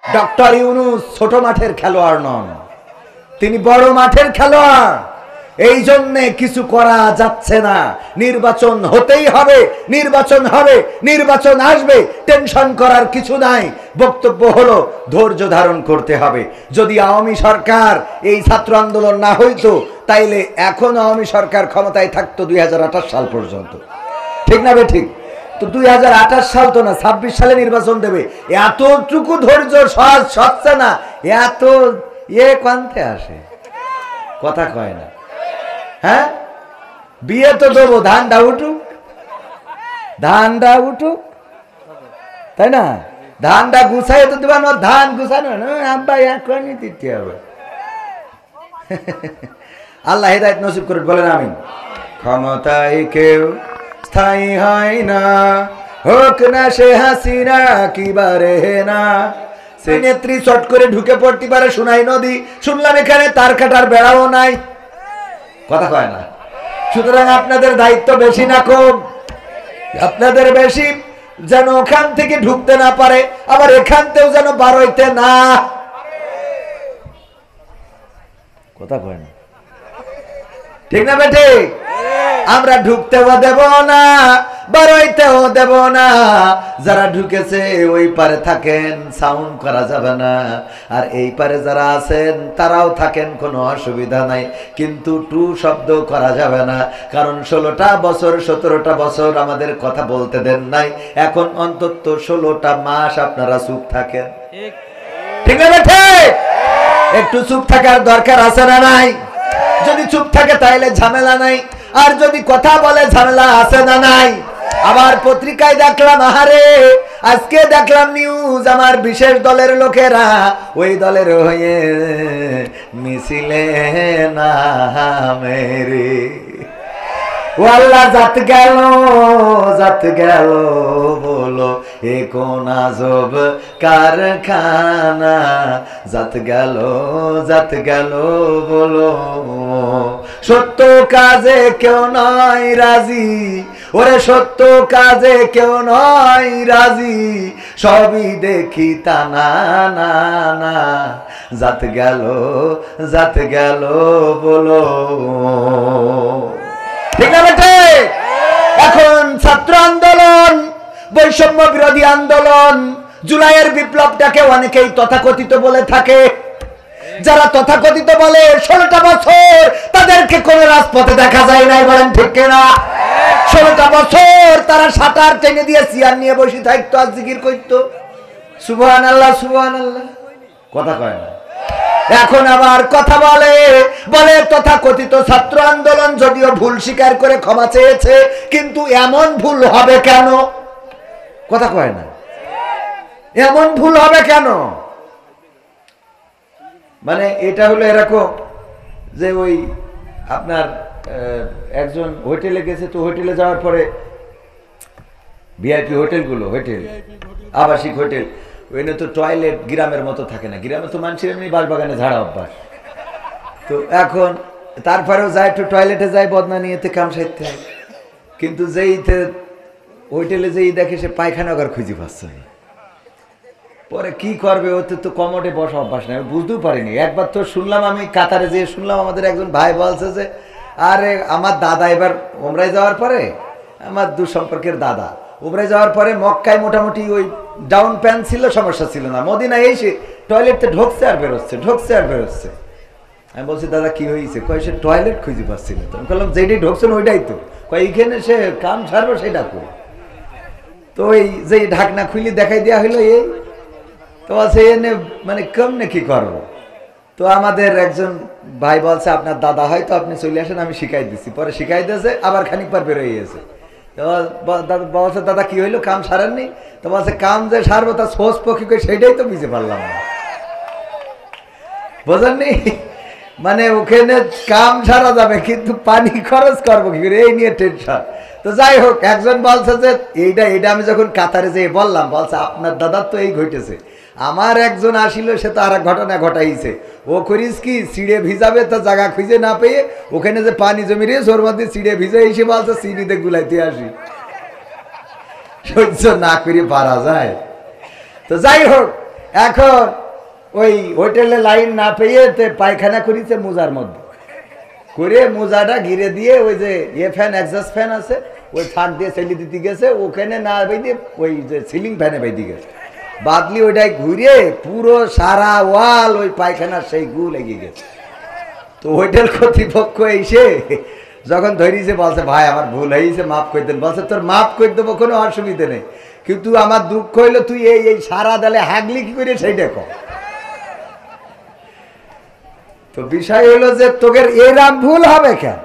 Doctor Yunus ছোট মাঠের খেলোয়াড় নন, তিনি বড় মাঠের খেলোয়াড়। এই জন্য কিছু করা যাচ্ছে না। নির্বাচন হতেই হবে, নির্বাচন হবে, নির্বাচন আসবে, টেনশন করার কিছু নাই। বক্তব্য হলো ধৈর্য ধারণ করতে হবে। যদি আওয়ামী সরকার এই ছাত্র আন্দোলন না হইতো তাইলে এখন আওয়ামী সরকার ক্ষমতায় থাকতো 2028 সাল পর্যন্ত, ঠিক না বে ঠিক? তো 2028 সাল তো না, 26 সালে নির্বাচন দেবে। এতটুকু ধৈর্য সহজ হচ্ছে না, এত কান্তে আসে, কথা কয় না। হ্যাঁ, বিয়ে তো দেবো, ধানটা উঠুক, ধানটা উঠুক, তাই না? ধানটা গুছাই তো দেবা না, ধান গুছানো আব্বা এখনই দিতে হবে। আল্লাহ হেদায়েত নসিব করে, বলেন আমিন। ক্ষমতায় কেউ স্থায়ী হয় না, হোক না সে হাসিনা কিবারে না। সে নেত্রী চট করে ঢুকে পড়তে পারে সোনাই নদী, শুনলাম এখানে তার কাটার বেড়াও নাই, কথা কয় না। সুতরাং আপনাদের দায়িত্ব বেশি না কম? আপনাদের বেশি, যেন ওখান থেকে ঢুকতে না পারে, আবার এখানতেও যেন বার হইতে না, কথা কয় না, ঠিক না বেটে? আমরা ঢুকতেও দেব না, বার হইতেও দেব না। যারা ঢুকেছে ওই পারে থাকেন, সাউন্ড করা যাবে না। আর এই পারে যারা আছেন তারাও থাকেন, কোনো অসুবিধা নাই, কিন্তু টু শব্দ করা যাবে না। কারণ 16টা বছর 17টা বছর আমাদের কথা বলতে দেন নাই। এখন অন্তত 16টা মাস আপনারা চুপ থাকেন, ঠিক না বেটে? একটু চুপ থাকার দরকার আছে না নাই? যদি চুপ থাকে তাহলে ঝামেলা নাই, আর যদি কথা বলে ঝামেলা আছে না নাই? আবার পত্রিকায় দেখলাম, আহারে আজকে দেখলাম নিউজ, আমার বিশেষ দলের লোকেরা ওই দলের হয়ে মিছিলে নামে। ও আল্লাহ, জাত গেল বলো এ কোন আজব কারখানা, জাত গেল বলো। সত্য কাজে কেউ নয় রাজি, ওরে সত্য কাজে কেউ নয় রাজি, সবই দেখি তা না না না, জাত গেল বলো, ঠিক না বেটে? এখন ছাত্র আন্দোলন, বৈষম্য বিরোধী আন্দোলন, জুলাইয়ের বিপ্লবটাকে অনেকেই তথাকথিত বলে থাকে। যারা তথাকথিত বলে 16টা বছর তাদেরকে কোন রাজপথে দেখা যায় নাই, বলেন ঠিক কিনা? 16টা বছর তারা সাঁতার টেনে দিয়ে চেয়ার নিয়ে বসে থাকতো, আর জিকির করতো সুবহানাল্লাহ সুবহানাল্লাহ, কথা কয় না। এখন আবার কথা বলে তথাকথিত ছাত্র আন্দোলন যদিও ভুল স্বীকার করে ক্ষমা চেয়েছে, কিন্তু এমন ভুল হবে কেন, কথা কয় না? এমন ভুল হবে কেন? মানে এটা হলো এরকম যে ওই আপনার একজন হোটেলে গেছে, তো হোটেলে যাওয়ার পরে ভিআইপি হোটেলগুলো, হোটেল আবাসিক হোটেল, ওইখানে তো টয়লেট গ্রামের মতো থাকে না। গ্রামে তো মানুষের এমনি বাসবাগানে ঝাড়া অভ্যাস। তো এখন তারপরেও যায় একটু টয়লেটে যায় বদনা নিয়েতে কাম সাইতে হয়, কিন্তু যেইতে হোটেলে যেই দেখে সে পায়খানা ঘর খুঁজে পাচ্ছে না। পরে কি করবে, ওতে তো কমোডে বসা অভ্যাস নেই, বুঝতেও পারিনি। একবার তো শুনলাম, আমি কাতারে যেয়ে শুনলাম, আমাদের একজন ভাই বলছে যে আরে আমার দাদা এবার ওমরায় যাওয়ার পরে, আমার দূর সম্পর্কের দাদা ওমরায় যাওয়ার পরে মক্কায় মোটামুটি ওই ডাউন প্যান ছিল, সমস্যা ছিল না। মদিনায় এসে টয়লেটে ঢুকছে আর বেরোচ্ছে। আমি বলছি দাদা কি হয়েছে? কয় সে টয়লেট খুঁজে পাচ্ছিল। তো আমি বললাম যেটাই ঢুকছেন ওইটাই তো, কয় এইখানে সে কাম ছাড়বো সেটা করে। তো ওই যে ঢাকনা খুলি দেখাই দেওয়া হইলো, এই তো আছে এনে মানে কেমনে কি করবো। তো আমাদের একজন ভাই বলছে আপনার দাদা হয়তো, আপনি চলে আসেন, আমি শিখাই দিচ্ছি। পরে শিখাই দিয়েছে, আবার খানিক পর বেরোয় গেছে। বলছে দাদা কি হইলো, কাম সারেননি? তো বলছে কাম যে সারবো তা সোজ পক্ষী করে সেইটাই তো বুঝে পারলাম না, বোঝেননি? মানে ওখানে কাম সারা যাবে কিন্তু পানি খরচ করবো কি করে, এই নিয়ে টেনশন। তো যাই হোক, একজন বলছে যে এইটা আমি যখন কাতারে যেয়ে বললাম, বলছে আপনার দাদার তো এই ঘটেছে। আমার একজন আসিল, সে তো আর এক ঘটনা ঘটাইছে। ও করিস কি, চিড়ে ভিজাবে তো জায়গা খুঁজে না পেয়ে ওখানে যে পানি জমি রে ওর মধ্যে চিড়ে ভিজে এসে বলছে চিনিতে গুলাইতে আসি, সহ্য না করে পারা যায়। তো যাই হোক, এখন ওই হোটেলে লাইন না পেয়ে পায়খানা করেছে মোজার মধ্যে করে, মোজাটা ঘিরে দিয়ে ওই যে ফ্যান এক্সস্ট ফ্যান আছে ওই ফাঁক দিয়ে চেলি দিতে গেছে, ওখানে না বেঁধে ওই যে সিলিং ফ্যানে বেঁধে গেছে, বাদলি ওইটাই ঘুরে পুরো সারা ওয়াল ওই পায়খানার সেই গু লেগে গেছে। তো হোটেল কর্তৃপক্ষ এসে যখন ধরিয়েছে বলছে ভাই আমার ভুল হয়েছে, মাফ করে দেন। বলছে তোর মাফ করে দেবো, কোনো অসুবিধা নেই, কিন্তু আমার দুঃখ হইলো তুই এই সারা দালে হাগলি কি করে সেইটা কর। তো বিষয় হলো যে তোদের এরাম ভুল হবে কেন,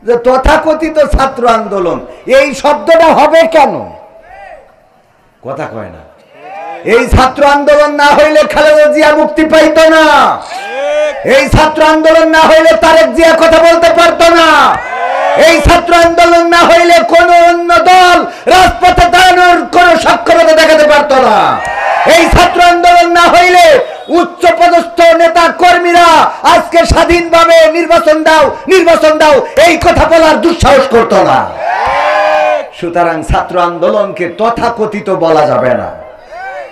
যে তথাকথিত ছাত্র আন্দোলন এই শব্দটা হবে কেন, কথা কয় না। এই ছাত্র আন্দোলন না হইলে খালেদা জিয়া মুক্তি পাইত না, এই ছাত্র আন্দোলন না হইলে তারেক জিয়া কথা বলতে পারতো না, এই ছাত্র আন্দোলন না হইলে কোন অন্য দল রাজপথে দাঁড়ানোর কোন সক্ষমতা দেখাতে পারতো না, এই ছাত্র আন্দোলন না হইলে উচ্চ পদস্থ নেতা কর্মীরা আজকে স্বাধীনভাবে নির্বাচন দাও এই কথা বলার দুঃসাহস করতো না। সুতরাং ছাত্র আন্দোলনকে তথাকথিত বলা যাবে না,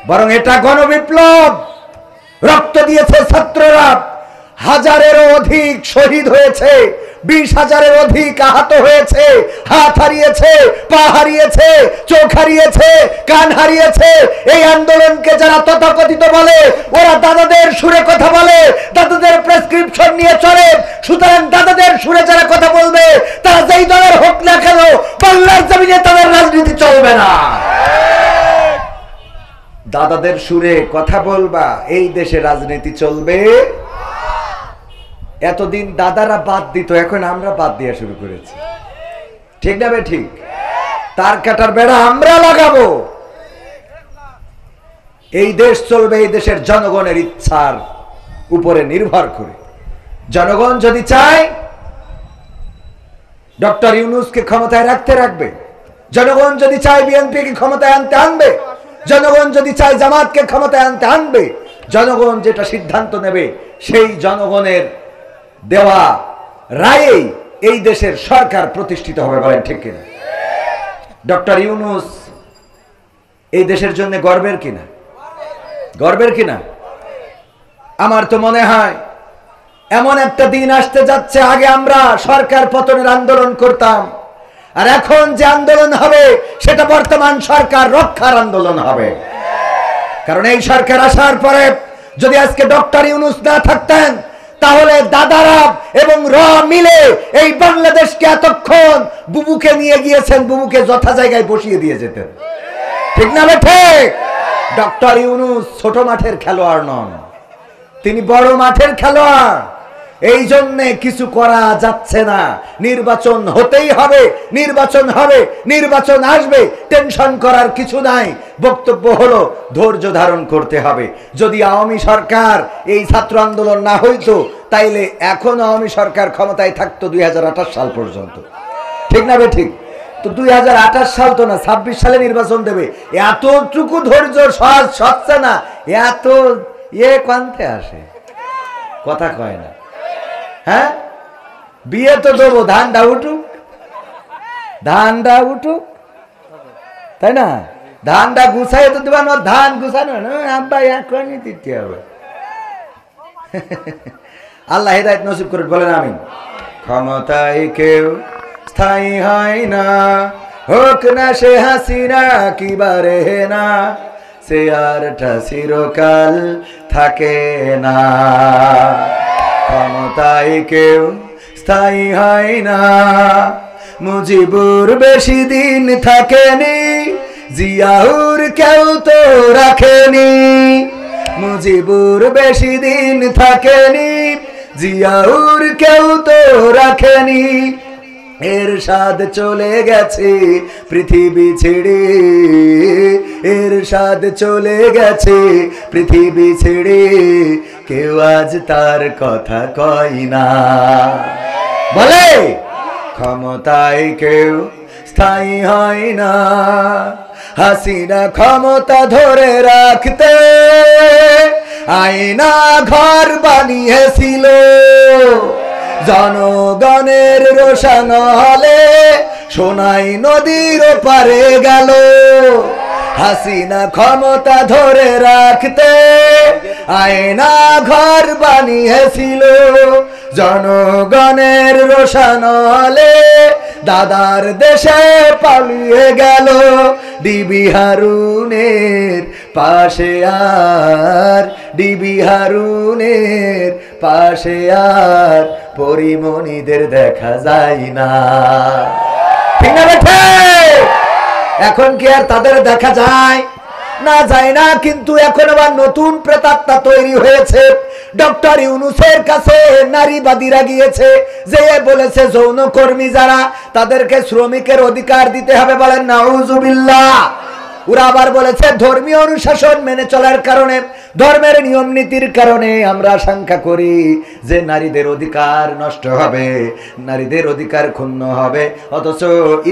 বরং এটা গণবিপ্লব। রক্ত দিয়েছে ছাত্ররা, হাজারেরও অধিক শহীদ হয়েছে, 20,000-এর অধিক আহত হয়েছে, হাত হারিয়েছে, পা হারিয়েছে, চোখ হারিয়েছে, কান হারিয়েছে। এই আন্দোলনকে যারা তথাকথিত বলে ওরা দাদাদের সুরে কথা বলে, দাদাদের প্রেসক্রিপশন নিয়ে চলে। সুতরাং দাদাদের সুরে যারা কথা বলবে তারা যেই দলের হোক না কেন বাংলার জমিনে তাদের রাজনীতি চলবে না। দাদাদের সুরে কথা বলবা, এই দেশে রাজনীতি চলবে। এতদিন দাদারা বাদ দিত, এখন আমরা বাদ দেওয়া শুরু করেছি, ঠিক না বে ঠিক? তার কাটার বেড়া আমরা লাগাবো। এই দেশ চলবে এই দেশের জনগণের ইচ্ছার উপরে নির্ভর করে। জনগণ যদি চায় ডক্টর ইউনূসকে ক্ষমতায় রাখবে, জনগণ যদি চায় বিএনপিকে ক্ষমতায় আনবে, জনগণ যদি চায় জামাতকে ক্ষমতায় আনবে, জনগণ যেটা সিদ্ধান্ত নেবে সেই জনগণের দেওয়া রায়েই এই দেশের সরকার প্রতিষ্ঠিত হবে, বলেন ঠিক কিনা? ডক্টর ইউনূস এই দেশের জন্য গর্বের কিনা? গর্বের কিনা? আমার তো মনে হয় এমন একটা দিন আসতে যাচ্ছে, আগে আমরা সরকার পতনের আন্দোলন করতাম, আর এখন যে আন্দোলন হবে সেটা বর্তমান সরকার রক্ষার আন্দোলন হবে। কারণ এই সরকার আসার পরে যদি আজকে ডক্টর ইউনূস না থাকতেন, তাহলে দাদারা এবং মিলে এই বাংলাদেশকে এতক্ষণ বুবুকে নিয়ে গিয়েছেন, বুবুকে যথা জায়গায় বসিয়ে দিয়ে যেতেন, ঠিক না ঠিক? ডক্টর ইউনূস ছোট মাঠের খেলোয়াড় নন, তিনি বড় মাঠের খেলোয়াড়। এই জন্যে কিছু করা যাচ্ছে না, নির্বাচন হতেই হবে, নির্বাচন হবে, নির্বাচন আসবে, টেনশন করার কিছু নাই। বক্তব্য হলো ধৈর্য ধারণ করতে হবে। যদি আওয়ামী সরকার এই ছাত্র আন্দোলন না হইতো, তাইলে এখন আওয়ামী সরকার ক্ষমতায় থাকতো 2028 সাল পর্যন্ত, ঠিক না বে ঠিক? তো 2028 সাল তো না, 26 সালে নির্বাচন দেবে। এতটুকু ধৈর্য সহজ হচ্ছে না, এত কান্তে আসে, কথা কয় না। হ্যাঁ, বিয়ে তো দেবো, ধানটা উঠুক, তাই না? ধানটা গুছাই তো দেবা না, ধান গুছানো আব্বা এখনই দিতে হবে। আল্লাহ হিদায়াত নসিব করে, বলেন আমিন। ক্ষমতায় কেউ স্থায়ী হয় না, হোক না সে হাসিনা কিবারে না, সে আরটা চিরকাল থাকে না। ক্ষমতায় কেউ স্থায়ী হয় না, মুজিবুর বেশি দিন থাকেনি, জিয়াউর কেউ তো রাখেনি। মুজিবুর বেশি দিন থাকেনি, জিয়াউর কেউ তো রাখেনি। এরশাদ চলে গেছে পৃথিবী ছেড়ে, এরশাদ চলে গেছে পৃথিবী ছেড়ে, কেউ আজ তার কথা কয় না। বলে ক্ষমতায় কেউ স্থায়ী হয় না, হাসিনা ক্ষমতা ধরে রাখতে আয়না ঘর বানিয়েছিল, জনগণের রোশন হলে সোনাই নদীর পারে গেল, হাসিনা ক্ষমতা ধরে রাখতে আয়না ঘর বানিয়েছিল, জনগণের রোশানলে দাদার দেশে পালিয়ে গেল। ডিবি হারুনের পাশে আর, ডিবি হারুনের পাশে আর পরিমণিদের দেখা যায় না। ঠিক না বেঠে? এখন কি আর তাদের দেখা যায় না? যায় না। কিন্তু এখন আবার নতুন প্রেতাত্মা তৈরি হয়েছে। ডক্টর ইউনূসের কাছে নারীবাদীরা গিয়েছে, যে বলেছে যৌনকর্মী যারা তাদেরকে শ্রমিকের অধিকার দিতে হবে। বলেন নাউজুবিল্লাহ। ওরা আবার বলেছে ধর্মীয় অনুশাসন মেনে চলার কারণে, ধর্মের নিয়ম নীতির কারণে আমরা আশঙ্কা করি যে নারীদের অধিকার নষ্ট হবে, নারীদের অধিকার ক্ষুণ্ণ হবে। অথচ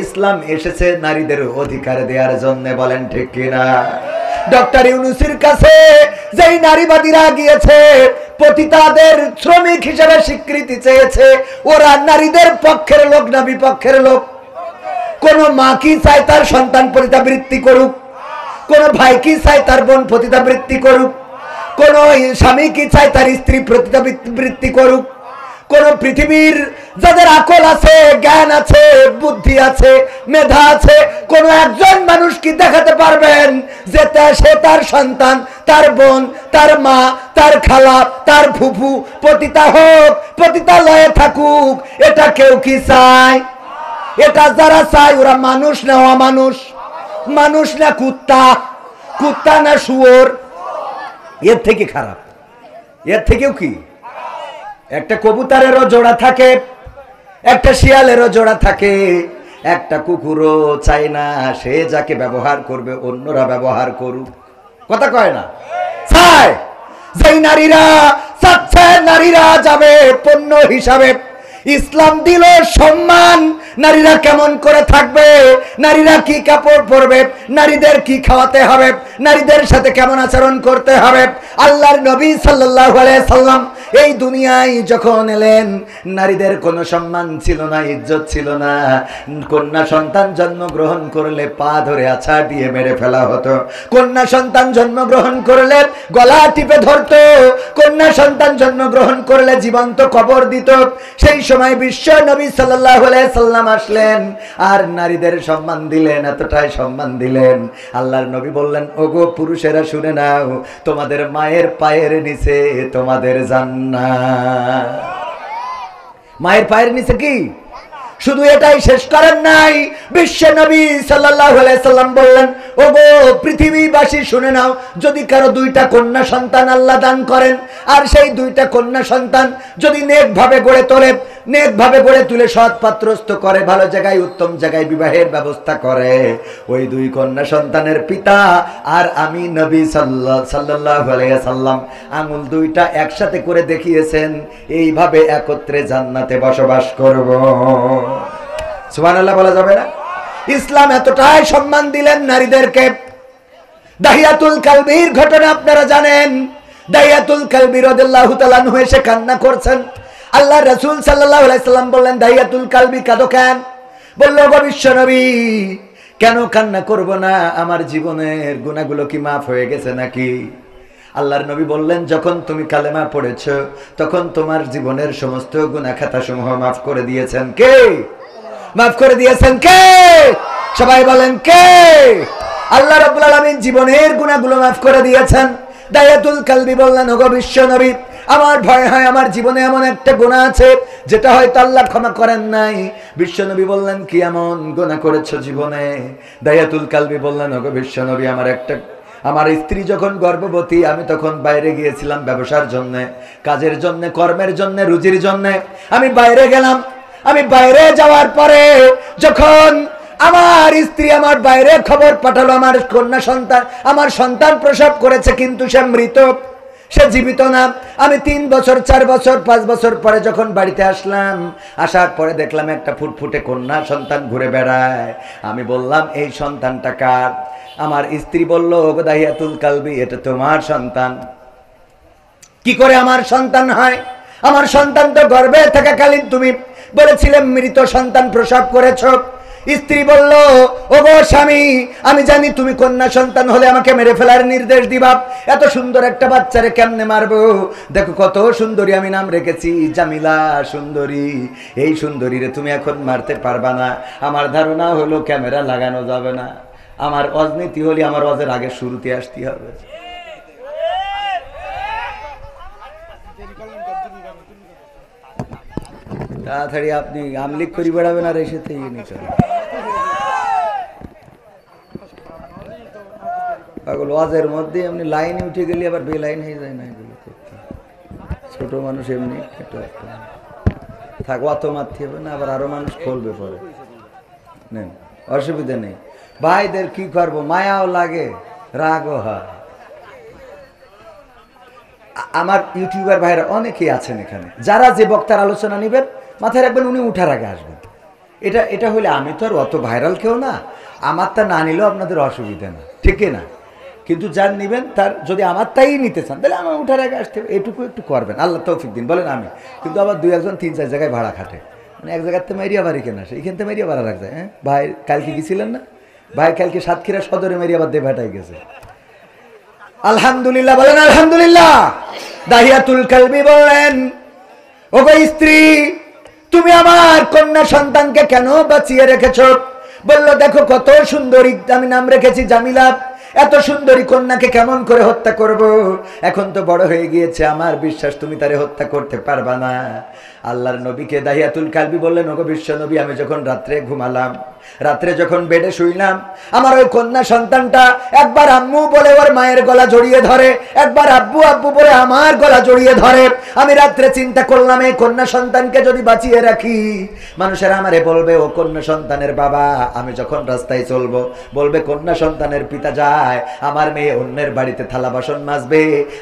ইসলাম এসেছে নারীদের অধিকার দেওয়ার জন্য। বলেন ঠিক কিনা? ডক্টর ইউনূসের কাছে যেই নারীবাদীরা গিয়েছে, পতিতাদের শ্রমিক হিসেবে স্বীকৃতি চেয়েছে, ওরা নারীদের পক্ষের লোক না বিপক্ষের লোক? কোন মা কি চায় তার সন্তান পতিতাবৃত্তি করুক? কোন ভাই কি চায় তার বোন পতিতাবৃত্তি করুক? কোন স্বামী কি চায় তার স্ত্রী পতিতাবৃত্তি করুক? কোন পৃথিবীর যাদের আকল আছে, জ্ঞান আছে, বুদ্ধি আছে, মেধা আছে, কোন একজন মানুষ কি দেখাতে পারবেন যে সে তার সন্তান, তার বোন, তার মা, তার খালা, তার ফুফু পতিতা হোক, পতিতালয়ে থাকুক? এটা কেউ কি চায়? এটা যারা চায় ওরা মানুষ না অমানুষ? মানুষ না কুত্তা? কুত্তা না শুয়োর? এর থেকে খারাপ, এর থেকেও কি? একটা কবুতরেরও জোড়া থাকে, একটা শিয়ালেরও জোড়া থাকে, একটা কুকুরও চায় না সে যাকে ব্যবহার করবে অন্যরা ব্যবহার করুক। কথা কয় না? চায়। যেই নারীরা চাচ্ছে নারীরা যাবে পণ্য হিসাবে, ইসলাম দিল সম্মান, নারীরা কেমন করে থাকবে, নারীরা কি কাপড় পরবে, নারীদের কি খাওয়াতে হবে, নারীদের সাথে কেমন আচরণ করতে হবে। আল্লাহর নবী সাল্লাল্লাহু আলাইহি সাল্লাম এই দুনিয়ায় যখন এলেন, নারীদের কোনো সম্মান ছিল না, ইজ্জত ছিল না। কন্যা সন্তান জন্মগ্রহণ করলে পা ধরে আছাড় দিয়ে মেরে ফেলা হতো। কন্যা সন্তান জন্মগ্রহণ করলে গলা টিপে ধরতো। কন্যা সন্তান জন্মগ্রহণ করলে জীবন্ত কবর দিত। সেই সময় বিশ্ব নবী সাল্লাল্লাহু আলাইহি সাল্লাম আসলেন আর নারীদের সম্মান দিলেন, এতটাই সম্মান দিলেন। আল্লাহর নবী বললেন, ওগো পুরুষেরা শুনে নাও, তোমাদের মায়ের পায়ের নিচে তোমাদের জান্নাত। মায়ের পায়ের নিচে কি? শুধু এটাই শেষ করেন নাই, বিশ্ব নবী সাল্লাল্লাহু আলাইহি সাল্লাম বললেন, ওগো পৃথিবীবাসী শুনে নাও, যদি কারো দুইটা কন্যা সন্তান আল্লাহ দান করেন, আর সেই দুইটা কন্যা সন্তান যদি নেকভাবে গড়ে তোলে, নেকভাবে গড়ে তুলে সৎ পাত্রস্থ করে, ভালো জায়গায় উত্তম জায়গায় বিবাহের ব্যবস্থা করে, ওই দুই কন্যা সন্তানের পিতা আর আমি নবী সাল্লাল্লাহু আলাইহি সাল্লাম আঙুল দুইটা একসাথে করে দেখিয়েছেন, এইভাবে একত্রে জান্নাতে বসবাস করব। সুবহানাল্লাহ বলা যাবে না? ইসলাম এতটাই সম্মান দিলেন নারীদেরকে। দাহিয়াতুল কালবির ঘটনা আপনারা জানেন। দাহিয়াতুল কালবি রাদিয়াল্লাহু তাআলা আনহু এসে কান্না করছেন। আল্লাহ রাসূল সাল্লাল্লাহু আলাইহি সাল্লাম বললেন, দাহিয়াতুল কালবি কাঁদো কেন? বলল, গো বিশ্ব নবী, কেন কান্না করব না? আমার জীবনের গুনাহগুলো কি মাফ হয়ে গেছে নাকি? আল্লাহর নবী বললেন, যখন তুমি কালেমা পড়েছো তখন তোমার জীবনের সমস্ত গুনাহ খাতা সমূহ মাফ করে দিয়েছেন কে? মাফ করে দিয়েছেন কে? সবাই বলেন কে? আল্লাহ রাব্বুল আলামিন জীবনের গুনাহগুলো মাফ করে দিয়েছেন। দাহিয়াতুল কালবি বললেন, ওগো বিশ্ব নবী, আমার ভয় হয় আমার জীবনে এমন একটা গুনাহ আছে যেটা হয়তো আল্লাহ ক্ষমা করেন নাই। বিশ্ব নবী বললেন, কি এমন গুনাহ করেছো জীবনে? দাহিয়াতুল কালবি বললেন, ওগো বিশ্ব নবী, আমার স্ত্রী যখন গর্ভবতী, আমি তখন বাইরে গিয়েছিলাম ব্যবসার জন্য, কাজের জন্য, কর্মের জন্য, রুজির জন্য। আমি বাইরে গেলাম। আমি বাইরে যাওয়ার পরে যখন আমার স্ত্রী আমার বাইরে খবর পাঠালো আমার কন্যা সন্তান, আমার সন্তান প্রসব করেছে, কিন্তু সে মৃত, সে জীবিত না। আমি 3 বছর 4 বছর 5 বছর পরে যখন বাড়িতে আসলাম, আসার পরে দেখলাম একটা ফুটফুটে কন্যা সন্তান ঘুরে বেড়ায়। আমি বললাম, এই সন্তানটা কার? আমার স্ত্রী বলল, ওগো দাহিয়াতুল কালবি, এটা তোমার সন্তান। কি করে আমার সন্তান হয়? আমার সন্তান তো গর্ভে থাকাকালীন তুমি বলেছিলে মৃত সন্তান প্রসব করেছো। স্ত্রী বলল, ওগো স্বামী, আমি জানি তুমি কন্যা সন্তান হলে আমাকে মেরে ফেলার নির্দেশ দিবা, এত সুন্দর একটা বাচ্চারে কেমনে মারবো? দেখো কত সুন্দরী আমি নাম রেখেছি, জামিলা সুন্দরী। এই সুন্দরীরে তুমি এখন মারতে পারবা না। আমার ধারণা হলো ক্যামেরা লাগানো যাবে না। আমার অজনীতি হলে আমার অজের আগে শুরুতে আসতে হবে। তাড়াতাড়ি আপনি আমলিক করি বেড়াবেন আর এসে পাগল ওয়াজের মধ্যে এমনি লাইনে উঠে গেলে আবার বেলাইন হয়ে যায় না, এগুলো করতে। ছোট মানুষ এমনি থাক, অত মারতে হবে না, আবার আরো মানুষ খুলবে পরে, নেন অসুবিধা নেই। ভাইদের কি করবো, মায়াও লাগে রাগও হয়। আমার ইউটিউবার ভাইরা অনেকেই আছেন এখানে, যারা যে বক্তার আলোচনা নেবেন মাথায় রাখবেন উনি উঠার আগে আসবেন। এটা হলে আমি তো আর অত ভাইরাল কেউ না, আমারটা না নিলেও আপনাদের অসুবিধা না, ঠিক না? কিন্তু যার নেবেন তার যদি আমার তাই নিতে চান তাহলে আমার উঠার আগে আসতে হবে, এটুকু একটু করবেন, আল্লাহ তৌফিক দিন। বলেন আমি কিন্তু আবার 2-1 3-4 জায়গায় ভাড়া খাটে, মানে এক জায়গাতে মেরিয়া বাড়ি কেনা আসে, এখান থেকে মেরিয়া ভাড়া রাখ যায়। হ্যাঁ ভাই কালকে গেছিলেন না? ভাই কালকে সাতক্ষীরা সদরে মেরিয়া বাদ দিয়ে ভাটাই গেছে। আলহামদুলিল্লাহ বলেন আলহামদুলিল্লাহ। দাহিয়াতুল কালবি বললেন, ওগো স্ত্রী, তুমি আমার কন্যা সন্তানকে কেন বাঁচিয়ে রেখেছ? বলল, দেখো কত সুন্দরী আমি নাম রেখেছি জামিলা, এত সুন্দরী কন্যাকে কেমন করে হত্যা করব? এখন তো বড় হয়ে গিয়েছে, আমার বিশ্বাস তুমি তারে হত্যা করতে পারবা না। আল্লাহর নবীকে দাহিয়াতুল কালবি বললেন, ওগো বিশ্ব নবী, আমি যখন রাত্রে ঘুমালাম, রাত্রে যখন বেডে শুইলাম, আমার ওই কন্যা সন্তানটা একবার আম্মু বলে ওর মায়ের গলা জড়িয়ে ধরে, একবার আব্বু আব্বু বলে আমার গলা জড়িয়ে ধরে। আমি রাত্রে চিন্তা করলাম, এই কন্যা সন্তানকে যদি বাঁচিয়ে রাখি, মানুষেরা আমারে বলবে ও কন্যা সন্তানের বাবা। আমি যখন রাস্তায় চলবো বলবে কন্যা সন্তানের পিতা যায়, আমার মেয়ে অন্যের বাড়িতে থালা বাসন মাজবে,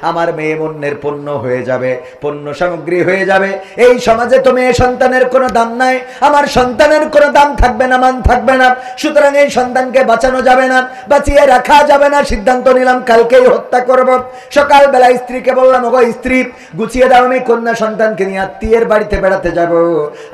আমার মেয়ে অন্যের পণ্য হয়ে যাবে, পণ্য সামগ্রী হয়ে যাবে। এই সমাজে তো মেয়ে সন্তানের কোনো দাম নাই, আমার সন্তানের কোনো দাম থাকবে না, মান থাকবে না। সুতরাং এই সন্তানকে বাঁচানো যাবে না, বাঁচিয়ে রাখা যাবে না। সিদ্ধান্ত নিলাম কালকেই হত্যা করব। সকালবেলা স্ত্রীকে বললাম, ওগো স্ত্রী, গুছিয়ে দাও, আমি কন্যা সন্তানকে নিয়ে আত্মীয়ের বাড়িতে বেড়াতে যাব।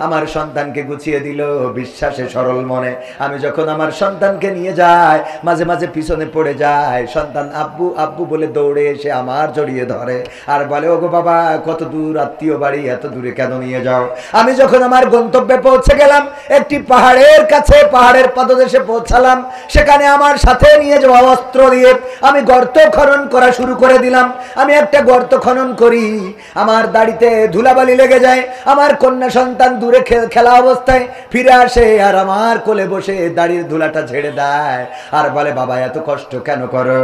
আমার সন্তানকে গুছিয়ে দিল বিশ্বাসে সরল মনে। আমি যখন আমার সন্তানকে নিয়ে যাই, মাঝে মাঝে পিছনে পড়ে যায়, সন্তান আব্বু আব্বু বলে দৌড়ে এসে আমার জড়িয়ে ধরে আর বলে, ওগো বাবা, কত দূর আত্মীয় বাড়ি, এত দূরে কেন নিয়ে যাও? আমি যখন আমার গন্তব্যে পৌঁছে গেলাম, একটি পাহাড়ের কাছে, পাহাড়ের পাদদেশে পৌঁছালাম, সেখানে আমার সাথে নিয়ে যাওয়া অস্ত্র দিয়ে আমি গর্ত খনন করা শুরু করে দিলাম। আমি একটা গর্ত খনন করি, আমার দাড়িতে ধুলাবালি লেগে যায়, আমার কন্যা সন্তান দূরে খেলা অবস্থায় ফিরে আসে আর আমার কোলে বসে দাড়ির ধুলাটা ঝেড়ে দেয় আর বলে, বাবা এত কষ্ট কেন করো?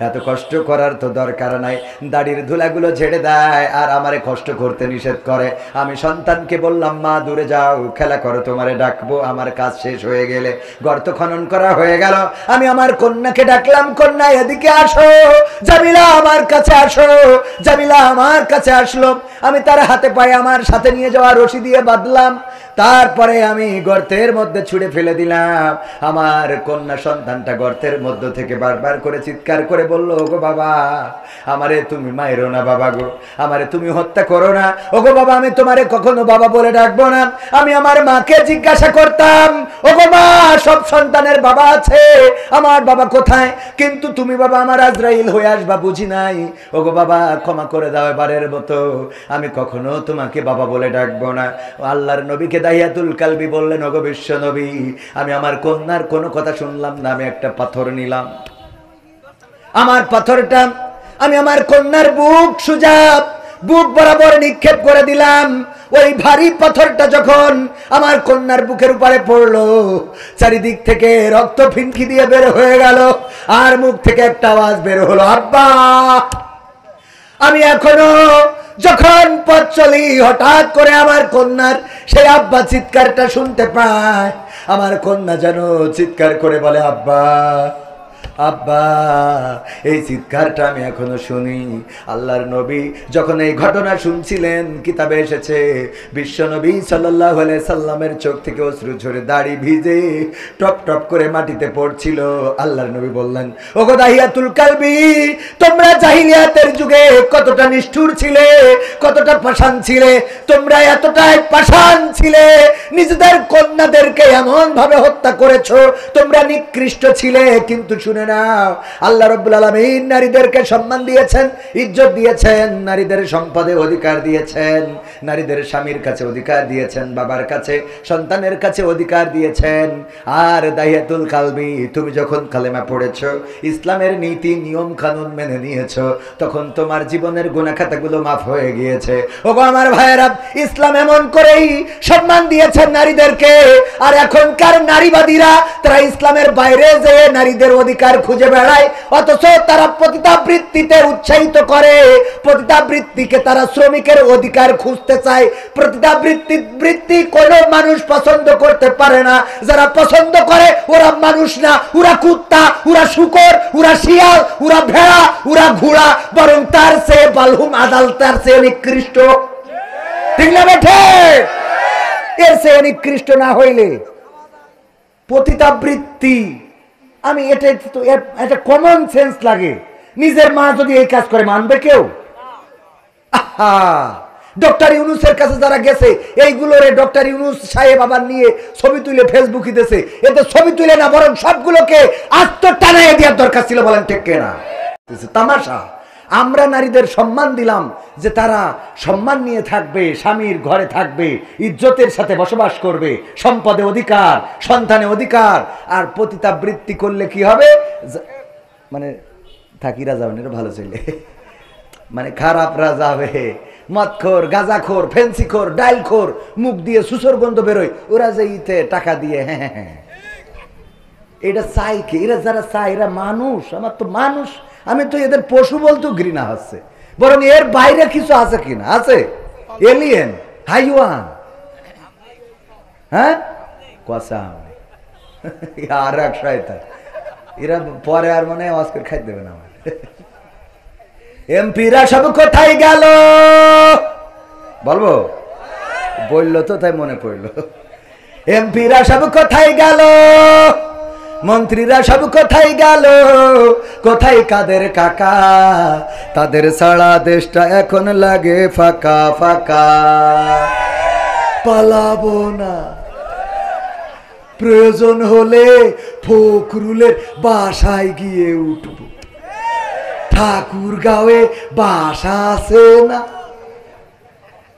এত কষ্ট করার তো দরকার নাই। দাড়ির ধুলাগুলো ঝেড়ে দেয় আর আমারে কষ্ট করতে নিষেধ করে। আমি সন্তানকে বললাম, মা দূরে যাও, খেলা করো, তোমারে ডাকবো আমার কাজ শেষ হয়ে গেলে। গর্ত খনন করা হয়ে গেল, আমি আমার কন্যাকে ডাকলাম, কন্যা এদিকে আসো, জামিলা আমার কাছে আসো। জামিলা আমার কাছে আসলো, আমি তার হাতে পায়ে আমার সাথে নিয়ে যাওয়া রশি দিয়ে বাঁধলাম, তারপরে আমি গর্তের মধ্যে ছুঁড়ে ফেলে দিলাম। আমার কন্যা সন্তানটা গর্তের মধ্য থেকে বারবার করে চিৎকার করে বলল, ওগো বাবা, আমারে তুমি মায়েরো না বাবা গো, আমারে তুমি হত্যা করো না। ওগো বাবা, আমি তোমারে কখনো বাবা বলে ডাকবো না। আমি আমার মাকে জিজ্ঞাসা করতাম, ওগো মা, সব সন্তানের বাবা আছে, আমার বাবা কোথায়? কিন্তু তুমি বাবা আমার আজরাইল হয়ে আসবা বুঝি নাই। ওগো বাবা, ক্ষমা করে দাও এবারের মতো, আমি কখনো তোমাকে বাবা বলে ডাকবো না। আল্লাহর নবীকে দাহিয়াতুল কালবি বললেন, ওগো বিশ্ব নবী, আমি আমার কন্যার কোনো কথা শুনলাম না, আমি একটা পাথর নিলাম, আমার পাথরটা আমি আমার কন্যার বুক বরাবর নিক্ষেপ করে দিলাম। ওই ভারী পাথরটা যখন আমার কন্যার বুকের উপরে পড়লো, চারিদিক থেকে রক্ত ফিনকি দিয়ে বের হয়ে গেল আর মুখ থেকে একটা আওয়াজ বের হলো, আব্বা। আমি এখনো যখন পথ চলি, হঠাৎ করে আমার কন্যার সেই আব্বা চিৎকারটা শুনতে পায়। আমার কন্যা যেন চিৎকার করে বলে, আব্বা। আব্বা, এই চিৎকারটা আমি এখনো শুনি। আল্লাহর নবী যখন এই ঘটনা শুনছিলেন, কিতাবে এসেছে বিশ্ব নবী সাল্লাল্লাহু আলাইহি সাল্লামের চোখ থেকে অশ্রু ঝরে দাড়ি ভিজে টপ টপ করে মাটিতে পড়ছিল। আল্লাহর নবী বললেন, ওগো দাহিয়াতুল কালবি, তোমরা জাহিলিয়াতের যুগে কতটা নিষ্ঠুর ছিলে, কতটা পাষাণ ছিলে, তোমরা এতটাই পাষাণ ছিলে, নিজেদের কন্যাদেরকে এমন ভাবে হত্যা করেছো, তোমরা নিকৃষ্ট ছিলে। কিন্তু শুনে নাও, আল্লাহ রাব্বুল আলামিন নারীদেরকে সম্মান দিয়েছেন, ইজ্জত দিয়েছেন, নারীদের সম্পদে অধিকার দিয়েছেন, নারীদের স্বামীর কাছে অধিকার দিয়েছেন, বাবার কাছে, সন্তানের কাছে অধিকার দিয়েছেন। আর দাহিয়াতুল কালবি, তুমি যখন কালেমা পড়েছো, ইসলামের নীতি নিয়ম কানুন মেনে নিয়েছো, তখন তোমার জীবনের গুনাহ খাতাগুলো মাফ হয়ে গিয়েছে। ওগো আমার ভাইয়েরা, ইসলাম এমন করেই সম্মান দিয়েছেন নারীদেরকে। আর এখনকার নারীবাদীরা তারা ইসলামের বাইরে যেয়ে নারীদের অধিকার খুঁজে বেড়ায়, অথচ তারা পতিতাবৃত্তিতে উৎসাহিত করে, পতিতাবৃত্তিকে তারা শ্রমিকের অধিকার খুঁজতে চায়। পতিতাবৃত্তি কোনো মানুষ পছন্দ করতে পারে না, যারা পছন্দ করে ওরা মানুষ না, ওরা কুত্তা, ওরা শূকর, ওরা শিয়াল, ওরা ভেড়া, ওরা ঘোড়া, বরং তার চেয়ে বালহুম আদাল, তার চেয়ে নিকৃষ্ট। ঠিক না বেঠে? এর চেয়ে নিকৃষ্ট না হইলে পতিতাবৃত্তি, আমি এটা তো একটা কমন সেন্স লাগে। নিজের মা যদি এই কাজ করে, মানবে কেউ? আহা, ডক্টর ইউনূসের কাছে যারা গেছে, এইগুলোরে ডক্টর ইউনূস সাহেব আবার নিয়ে ছবি তুলে ফেসবুকে দিয়েছে। এতে ছবি তুলে না, বরং সবগুলোকে আত্মটানায় দেওয়ার দরকার ছিল। বলেন ঠিক কিনা? তামাশা। আমরা নারীদের সম্মান দিলাম যে তারা সম্মান নিয়ে থাকবে, স্বামীর ঘরে থাকবে, ইজ্জতের সাথে বসবাস করবে, সম্পদে অধিকার, সন্তানে অধিকার। আর পতিতাবৃত্তি করলে কি হবে? মানে থাকিরা যাবেন, এটা ভালো ছেলে, মানে খারাপরা যাবে, মদখোর, গাঁজাখোর, ফেন্সিখোর, ডাইলখোর, মুখ দিয়ে সুসর গন্ধ বেরোয়, ওরা যে ইতে টাকা দিয়ে, হ্যাঁ হ্যাঁ হ্যাঁ, এটা চাই কি? এরা যারা চায়, এরা মানুষ, আমার তো মানুষ, আমি তো এদের পশু বলতেও ঘৃণা হচ্ছে। বরং এর বাইরে কিছু আছে কিনা? আছে, এলিয়েন, হাইওয়ান। হ্যাঁ, কসা আর এক শয়তান, এরা পরে আর মনে হয় অস্কার খাই দেবে না। আমার এমপিরা সব কোথায় গেল? বলবো? বললো তো তাই মনে পড়লো। এমপিরা সব কোথায় গেল? মন্ত্রীরা সব কোথায় গেল? কোথায় কাদের কাকা? তাদের সারা দেশটা এখন লাগে ফাঁকা ফাঁকা। পালাবো না, প্রয়োজন হলে ফখরুলের বাসায় গিয়ে উঠব। ঠাকুরগাঁওয়ে বাসা আছে না?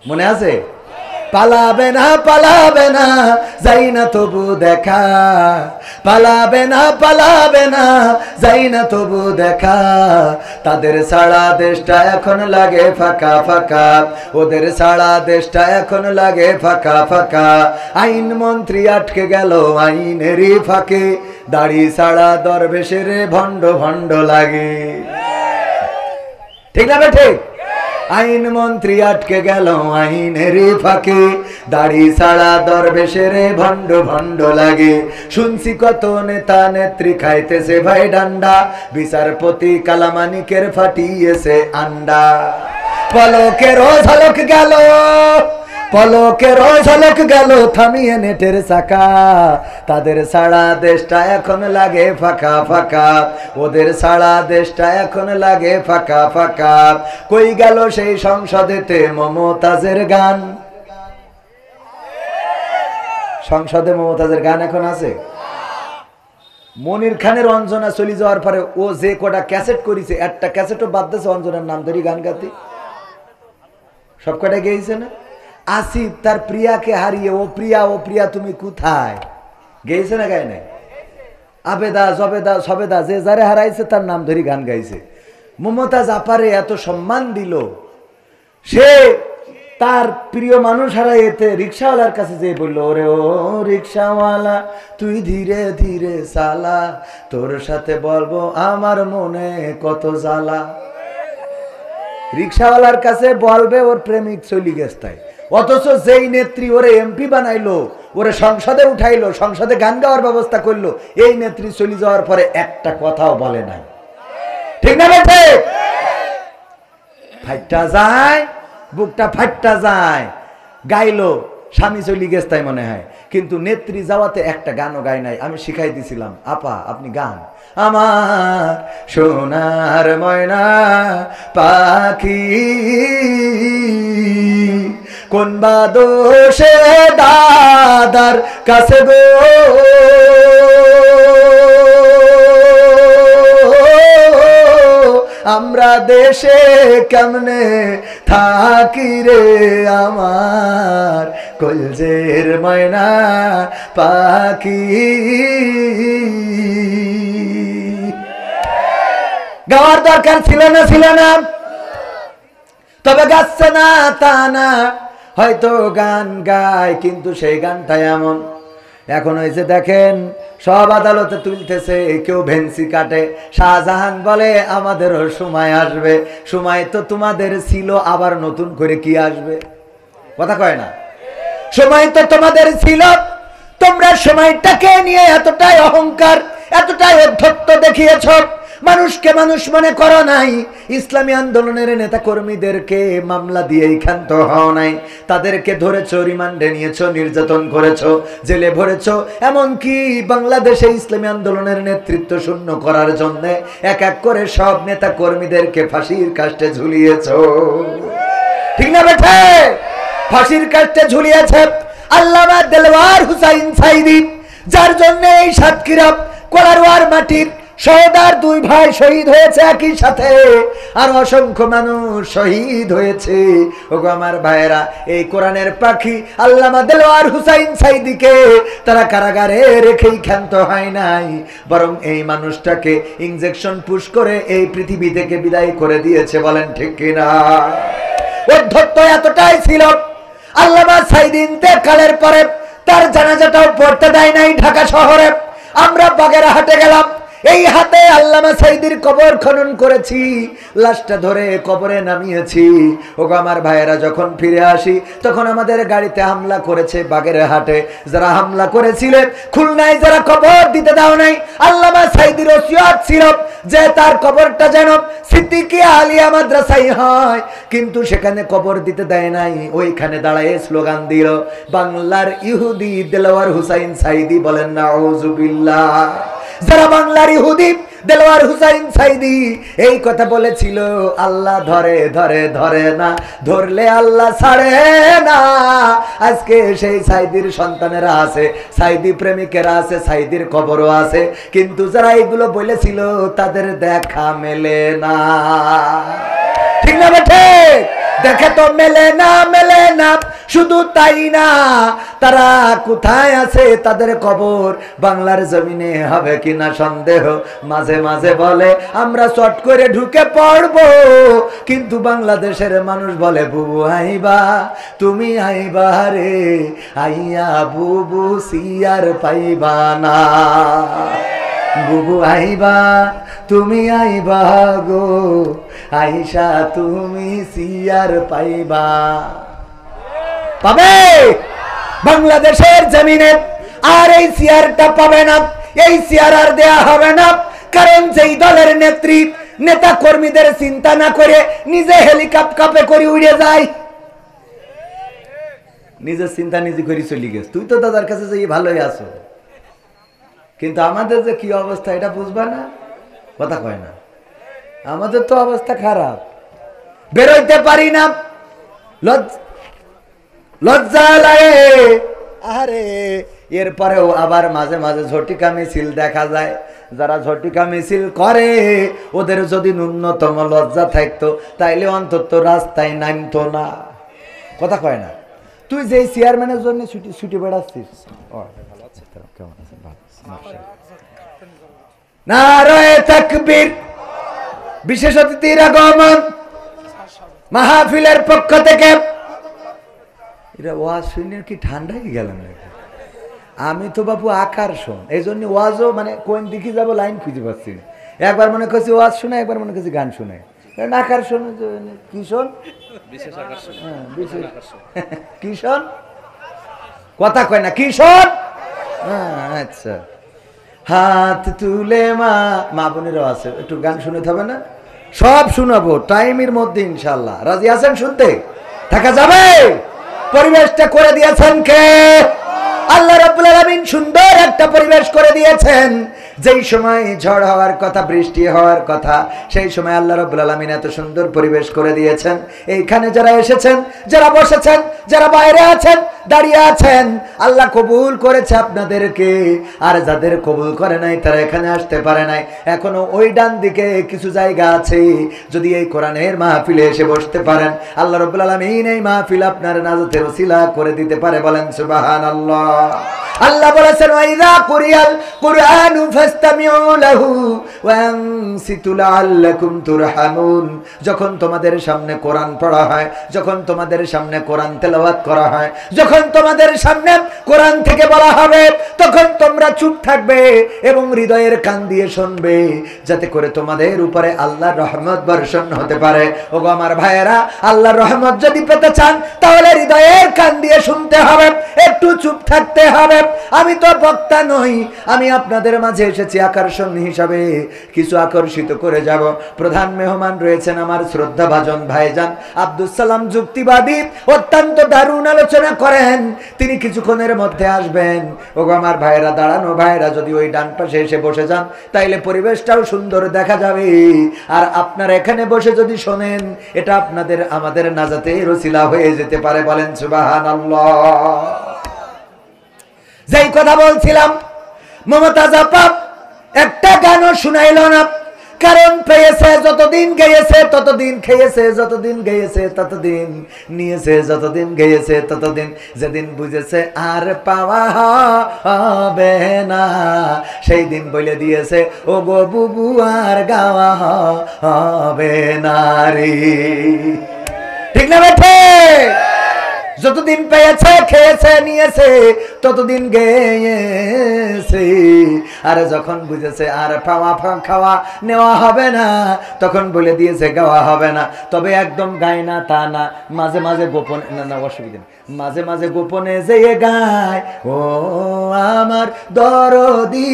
মনে আছে? পালাবে না, পালাবে না, যাই না তবু দেখা। পালাবে না, পালাবে না, যাই না তবু দেখা। তাদের সারা দেশটা এখন লাগে ফাঁকা ফাঁকা, ওদের সারা দেশটা এখন লাগে ফাঁকা ফাঁকা। আইন মন্ত্রী আটকে গেল আইনেরই ফাঁকে, দাড়ি ছাড়া দরবেশের ভণ্ড ভণ্ড লাগে। ঠিক না ঠিক? আইন মন্ত্রী আটকে গেল আইনের ফাঁকে, দাড়ি ছাড়া দরবেশের ভণ্ড ভণ্ড লাগে। শুনছি কত নেতা নেত্রী খাইতেছে ভাই ডান্ডা, বিচারপতি কালামানিকের ফাটিয়েছে আন্ডা। পলকের ঝলক গেল, পলকের ঝলক গেল থামিয়ে নেটের চাকা। তাদের সারা দেশটা এখন লাগে ফাঁকা ফাঁকা, ওদের সারা দেশটা এখন লাগে ফাঁকা ফাঁকা। কই গেল সেই সংসদেতে মমতাজের গান? সংসদে মমতাজের গান এখন আছে? মনির খানের অঞ্জনা চলে যাওয়ার পরে ও যে কটা ক্যাসেট করেছে, একটা ক্যাসেটও বাদ দিয়েছে অঞ্জনার নাম ধরি গান গাতে। সব কটা গেয়েছে না? আসিফ তার প্রিয়াকে হারিয়ে ও প্রিয়া ও প্রিয়া তুমি কোথায় গেয়েছে না? গায় নাই? আবেদা জবেদা সবেদা যে যারে হারাইছে তার নাম ধরি গান গাইছে। মমতাজ আপারে এত সম্মান দিল, সে তার প্রিয় মানুষ হারাইতে রিক্সাওয়ালার কাছে যে বললো, ওরে ও রিক্সাওয়ালা তুই ধীরে ধীরে চালা, তোর সাথে বলবো আমার মনে কত জ্বালা। রিক্সাওয়ালার কাছে বলবে ওর প্রেমিক চলি গেছে। অথচ যেই নেত্রী ওরে এমপি বানাইলো, ওরে সংসদে উঠাইলো, সংসদে গান গাওয়ার ব্যবস্থা করলো। এই নেত্রী চলে যাওয়ার পরে একটা কথাও বলে নাই। ঠিক না বেঠে? ফাইটটা যায়, বুকটা ফাইটটা যায়। গাইলো, স্বামী চলি গেছে তাই মনে হয়, কিন্তু নেত্রী যাওয়াতে একটা গানও গাই নাই। আমি শিখাই দিছিলাম, আপা আপনি গান। আমার সোনার ময়না পাখি কোন বা দোষে দাদার কাছে গো আমরা দেশে কেমনে থাকি রে আমার কলজের ময়না পাখি। গাওয়ার দরকার ছিল না, ছিল না? তবে গাচ্ছে না তা না, হয়তো গান গায়, কিন্তু সেই গানটা এমন এখন হয়েছে দেখেন সব আদালতে তুলতেছে, কেউ ভেন্সি কাটে। শাহজাহান বলে আমাদেরও সময় আসবে। সময় তো তোমাদের ছিল, আবার নতুন করে কি আসবে? কথা কয় না? সময় তো তোমাদের ছিল, তোমরা সময়টাকে নিয়ে এতটাই অহংকার, এতটাই অধ্যত্ত দেখিয়েছ, মানুষকে মানুষ মনে করো নাই। ইসলামী আন্দোলনের নেতা কর্মীদেরকে মামলা দিয়েই ক্ষান্ত হও নাই, তাদেরকে ধরেছ, রিমান্ডে নিয়েছ, নির্যাতন করেছ, জেলে ভরেছ। এমনকি বাংলাদেশে ইসলামী আন্দোলনের নেতৃত্ব শূন্য করার জন্য এক এক করে সব নেতা কর্মীদেরকে ফাঁসির কাস্টে ঝুলিয়েছ। ঠিক না বেঠে? ফাঁসির কাস্টে ঝুলিয়েছে আল্লামা দেলওয়ার হুসাইন সাইদি, যার জন্য এই সাতক্ষীরা কোলারওয়ার মাটির শহীদার দুই ভাই শহীদ হয়েছে একই সাথে, আর অসংখ্য মানুষ শহীদ হয়েছে। ওগো আমার ভাইয়েরা, এই কোরআনের পাখি আল্লামা দেলওয়ার হুসাইন সাইদিকে তারা কারাগারে রেখেই ক্ষান্ত হয় নাই, বরং এই মানুষটাকে ইনজেকশন পুশ করে এই পৃথিবী থেকে বিদায় করে দিয়েছে। বলেন ঠিক কিনা? অধ্যত্ত এতটাই ছিল, আল্লামা সাইদি ইন্তেকালের পরে তার জানাজাটাও পড়তে দেয় নাই ঢাকা শহরে। আমরা বাগেরহাটে গেলাম, এই হাতে আল্লামা সাইদির কবর খনন করেছি, লাশটা ধরে কবরে নামিয়েছি। ওগো আমার ভাইয়েরা, যখন ফিরে আসি তখন আমাদের গাড়িতে হামলা করেছে বাগেরহাটে। যারা হামলা করেছিলেন, খুলনায় যারা কবর দিতে দাও নাই, আল্লামা সাইদির ওসিয়ত ছিল যে তার কবরটা যেন সিদ্দিকিয়া আলিয়া মাদ্রাসায় হয়, কিন্তু সেখানে কবর দিতে দেয় নাই। ওইখানে দাঁড়ায় স্লোগান দিল, বাংলার ইহুদি দেলওয়ার হুসাইন সাইদি। বলেন নাউজুবিল্লাহ। যারা বাংলার ইহুদি দেলওয়ার হুসাইন সাইদি এই কথা বলেছিল, আল্লাহ ধরে ধরে ধরে না, ধরলে আল্লাহ ছাড়ে না। আজকে সেই সাইদির সন্তানেরা আছে, সাইদি প্রেমিকেরা আছে, সাইদির কবরও আছে, কিন্তু যারা এগুলো বলেছিল তাদের দেখা মেলে না। ঠিক না বেঠে? দেখে তো মেলে না, মেলে না। শুধু তাই না, তারা কোথায় আছে, তাদের কবর বাংলার জমিনে হবে কিনা সন্দেহ। মাঝে মাঝে বলে আমরা চট করে ঢুকে পড়বো, কিন্তু বাংলাদেশের মানুষ বলে বুবু আইবা, তুমি আইবা রে, আইয়া বুবু সিয়ার পাইবা না। বুবু আইবা, তুমি আইবা গো, আইসা তুমি সিয়ার পাইবা। পাবে বাংলাদেশের জমিনে, আর এই সিয়ারটা পাবে না, এই সিয়ার আর দেয়া হবে না। কারণ যেই দলের নেত্রী নেতা কর্মীদের চিন্তা না করে নিজে হেলিকপ্টারে করে উড়ে যায়, নিজের চিন্তা নিজে করে চলে গেছে। তুই তো দাদার কাছে যে ভালোই আছো, কিন্তু আমাদের যে কি অবস্থা এটা বুঝবা না। কথা কয় না? আমাদের তো অবস্থা খারাপ, বেরোইতে পারি না, লজ্জা লাগে। আরে এরপরেও আবার মাঝে মাঝে ঝটিকা মিছিল দেখা যায়। যারা ঝটিকা মিছিল করে ওদের যদি ন্যূনতম লজ্জা থাকতো তাইলে অন্তত রাস্তায় নামতো না। কথা কয় না? তুই যে চেয়ারম্যানের জন্য ছুটি বেড়াচ্ছিস, নারায়ে তাকবীর। বিশেষ অতিথির আগমন মাহফিলের পক্ষ থেকে। এটা ওয়াজ শুনে কি ঠান্ডাই গেল নাকি? আমি তো বাবু আকর্ষণ, এই জন্য ওয়াজও মানে কোন দিকে যাবো লাইন খুঁজে পাচ্ছি না। একবার মনে করছি ওয়াজ শুনে, একবার মনে করছি গান শুনে। আকর্ষণ কি শোন? কি শোন? কথা কয় না, কি শোন? আচ্ছা, হাত তুলে মা, মা বোনেরও আছে, একটু গান শুনতে হবে না? সব শোনাবো টাইমের মধ্যে ইনশাল্লাহ। রাজি আছেন শুনতে? থাকা যাবে? পরিবেশটা করে দিয়েছেন কে? আল্লাহ রাব্বুল আলামিন সুন্দর একটা পরিবেশ করে দিয়েছেন। যেই সময় ঝড় হওয়ার কথা, বৃষ্টি হওয়ার কথা, সেই সময় আল্লাহ রাব্বুল আলামিন এত সুন্দর পরিবেশ করে দিয়েছেন। এইখানে যারা এসেছেন, যারা বসেছেন, যারা বাইরে আছেন, দাঁড়িয়ে আছেন, আল্লাহ কবুল করেছে আপনাদেরকে। আর যাদের কবুল করে নাই তারা এখানে আসতে পারে নাই। এখনো ওই ডান দিকে কিছু জায়গা আছে, যদি এই কোরআনের মাহফিলে এসে বসতে পারেন, আল্লাহ রাব্বুল আলামিন এই মাহফিল আপনার নাজাতের ওসিলা করে দিতে পারে। বলেন সুবহানাল্লাহ। আল্লাহ বলেছেন, ওয়াইদা কুরিয়াল কুরআনু ফাসতামিউ লাহু ওয়া আনসিতু লাআল্লাকুম তুরহামুন। যখন তোমাদের সামনে কোরআন পড়া হয়, যখন তোমাদের সামনে কোরআন তেলাওয়াত করা হয়, যখন তোমাদের সামনে কোরআন থেকে বলা হবে, তখন তোমরা চুপ থাকবে এবং হৃদয়ের কান দিয়ে শুনবে, যাতে করে তোমাদের উপরে আল্লাহর রহমত বর্ষণ হতে পারে। ওগো আমার ভাইয়েরা, আল্লাহর রহমত যদি পেতে চান তাহলে হৃদয়ের কান দিয়ে শুনতে হবে, একটু চুপ থাকতে হবে। আমি তো বক্তা নই, আমি আপনাদের মাঝে এসেছি আকর্ষণ হিসাবে, কিছু আকর্ষিত করে যাব। প্রধান মেহমান রয়েছেন আমার শ্রদ্ধাভাজন ভাইজান আব্দুল সালাম যুক্তিবাদী, অত্যন্ত দারুণ আলোচনা করেন, তিনি কিছুক্ষণের মধ্যে আসবেন। ওগো আমার ভাইয়েরা, দাঁড়ানো ভাইয়েরা যদি ওই ডান পাশে এসে বসে যান তাইলে পরিবেশটাও সুন্দর দেখা যাবে। আর আপনারা এখানে বসে যদি শোনেন, এটা আপনাদের আমাদের নাজাতের ওসিলা হয়ে যেতে পারে। বলেন সুবহানাল্লাহ। যেই কথা বলছিলাম, মমতাজ আপা একটা গানও শুনাইল না, কারণ পেয়েছে যতদিন গেয়েছে ততদিন খেয়েছে, যতদিন গেয়েছে ততদিন নিয়েছে, যতদিন গেয়েছে ততদিন, যেদিন বুঝেছে আর পাওয়া হবে না সেই দিন বলে দিয়েছে, ও গো বুবু আর গাওয়া হবে না রে। ঠিক না বেঠে? যতদিন পেয়েছে, খেয়েছে, নিয়েছে, ততদিন গেয়েছে। আর যখন বুঝেছে আর খাওয়া নেওয়া হবে না, তখন বলে দিয়েছে গাওয়া হবে না। তবে একদম গায় না তা না, মাঝে মাঝে গোপনে, না অসুবিধা নেই, মাঝে মাঝে গোপনে যেয়ে গায়, ও আমার দরদি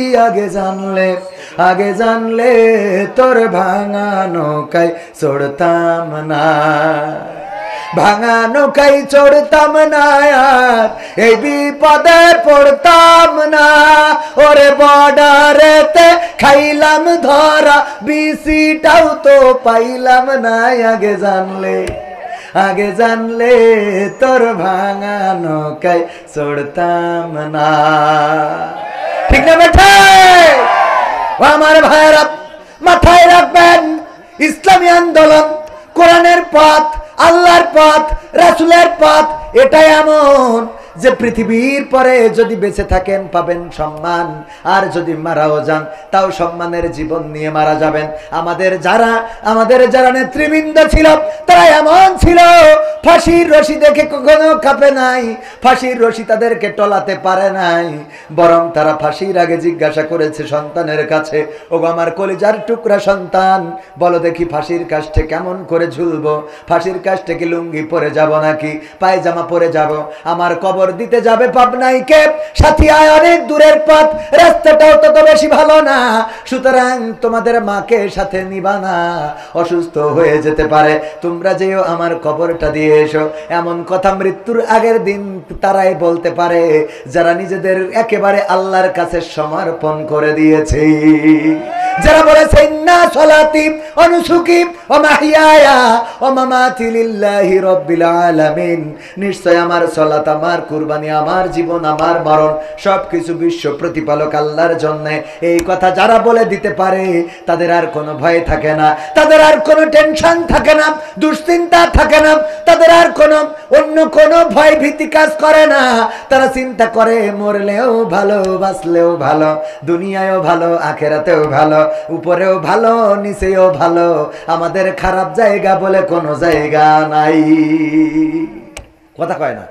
আগে জানলে তোর ভাঙা নৌকায় চড়তাম না, ভাঙা নৌকায় চড়তাম না, আর এই বিপদে পড়তাম না। ওরে বর্ডারেতে খাইলাম ধরা, বিসিটাও তো পাইলাম না, আগে জানলে তোর ভাঙা নৌকায় চড়তাম না। ঠিক না বেঠা? আমার ভাইয়েরা মাথায় রাখবেন, ইসলামী আন্দোলন, কোরআনের পথ, আল্লাহর পথ, রাসূলের পথ, এটা এমন যে পৃথিবীর পরে যদি বেঁচে থাকেন পাবেন সম্মান, আর যদি মারাও যান তাও সম্মানের জীবন নিয়ে মারা যাবেন। আমাদের যারা নেতৃবৃন্দ ছিল তারা এমন ছিল, ফাঁসির রশি দেখে কখনো কাঁপে নাই, ফাঁসির রশি তাদেরকে টলাতে পারে নাই, বরং তারা ফাঁসির আগে জিজ্ঞাসা করেছে সন্তানের কাছে, ওগো আমার কলিজার টুকরা সন্তান, বলো দেখি ফাঁসির কাষ্ঠে কেমন করে ঝুলবো, ফাঁসির কাষ্ঠে কি লুঙ্গি পরে যাব নাকি পায়জামা পরে যাব? আমার কবর দিতে যাবে পাবনাই কে, সাথিয়ায় অনেক দূরের পথ, রাস্তাটাও তত বেশি ভালো না, সুতরাং তোমাদের মাকে সাথে নিবা না, অসুস্থ হয়ে যেতে পারে, তোমরা যেও আমার কবরটা দিয়ে এসো। এমন কথা মৃত্যুর আগের দিন তারাই বলতে পারে যারা নিজেদের একেবারে আল্লাহর কাছে সমর্পণ করে দিয়েছে, যারা বলেছে ইন্না সলাতি ওয়া নুসুকি ওয়া মাহইয়ায়া ওয়া মামাতি লিল্লাহি রাব্বিল আলামিন, নিশ্চয় আমার সালাত, আমার কুরবানি, আমার জীবন, আমার মরণ সবকিছু বিশ্ব প্রতিপালক আল্লাহর জন্য। এই কথা যারা বলে দিতে পারে তাদের আর কোনো ভয় থাকে না, তাদের আর কোনো টেনশন থাকে না, দুশ্চিন্তা থাকে না, তাদের আর কোনো অন্য কোনো ভয় ভীতি কাজ করে না। তারা চিন্তা করে মরলেও ভালো, বাঁচলেও ভালো, দুনিয়ায়ও ভালো, আখেরাতেও ভালো, উপরেও ভালো, নিচেও ভালো, আমাদের খারাপ জায়গা বলে কোনো জায়গা নাই। কথা কয় না?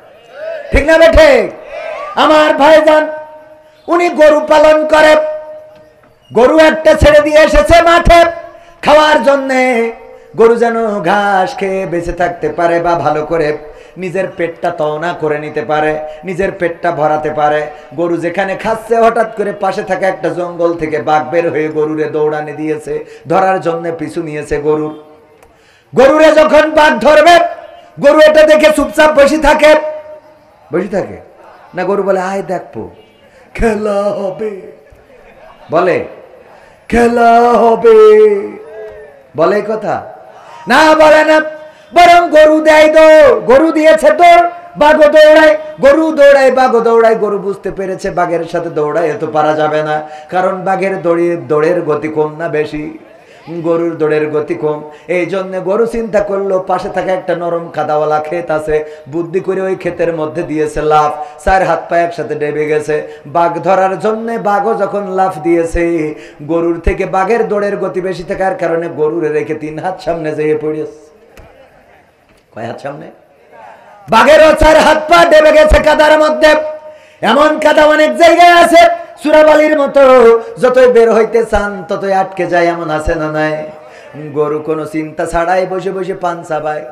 ঠিক না বেঠে? আমার ভাইজান উনি গরু পালন করে, গরু একটা ছেড়ে দিয়ে এসেছে মাঠে খাওয়ার জন্যে, গরু যেন ঘাস খেয়ে বেঁচে থাকতে পারে বা ভালো করে নিজের পেটটা তওনা করে নিতে পারে, নিজের পেটটা ভরাতে পারে। গরু যেখানে খাচ্ছে, হঠাৎ করে পাশে থাকা একটা জঙ্গল থেকে বাঘ বের হয়ে গরুরে দৌড়ানি দিয়েছে, ধরার জন্য পিছু নিয়েছে গরুরে যখন বাঘ ধরবে, গরু এটা দেখে চুপচাপ বসে থাকে না, গরু বলে আয় দেখবো খেলা হবে, বলে খেলা হবে, বলে কথা না, বলে না, বরং গরু দেয় দৌড়, গরু দিয়েছে দৌড়, বাঘও দৌড়ায়, গরু দৌড়ায়, বাঘও দৌড়ায়। গরু বুঝতে পেরেছে বাঘের সাথে দৌড়ায় এত পারা যাবে না, কারণ বাঘের দৌড়ের গতি কম না বেশি, গরুর দৌড়ের গতি কম। এই জন্য গরু চিন্তা করলো পাশে থাকা একটা নরম কাদাওয়ালা ক্ষেত আছে, বুদ্ধি করে ওই ক্ষেতের মধ্যে দিয়েছে লাফ, 4 হাত পা একসাথে ডেবে গেছে বাঘ ধরার জন্য। বাঘও যখন লাফ দিয়েছে, গরুর থেকে বাঘের দৌড়ের গতি বেশি থাকার কারণে গরুরে রেখে 3 হাত সামনে যেয়ে পড়েছে। কয় হাত সামনে? বাঘেরও 4 হাত পা ডেবে গেছে কাদার মধ্যে। এমন কাদা অনেক জায়গায় আছে সুরাবালির মতো, যতই বের হইতে চান ততই আটকে যায়, এমন আছে না নাই? গরু কোনো চিন্তা ছাড়াই বসে বসে পান চাবায়,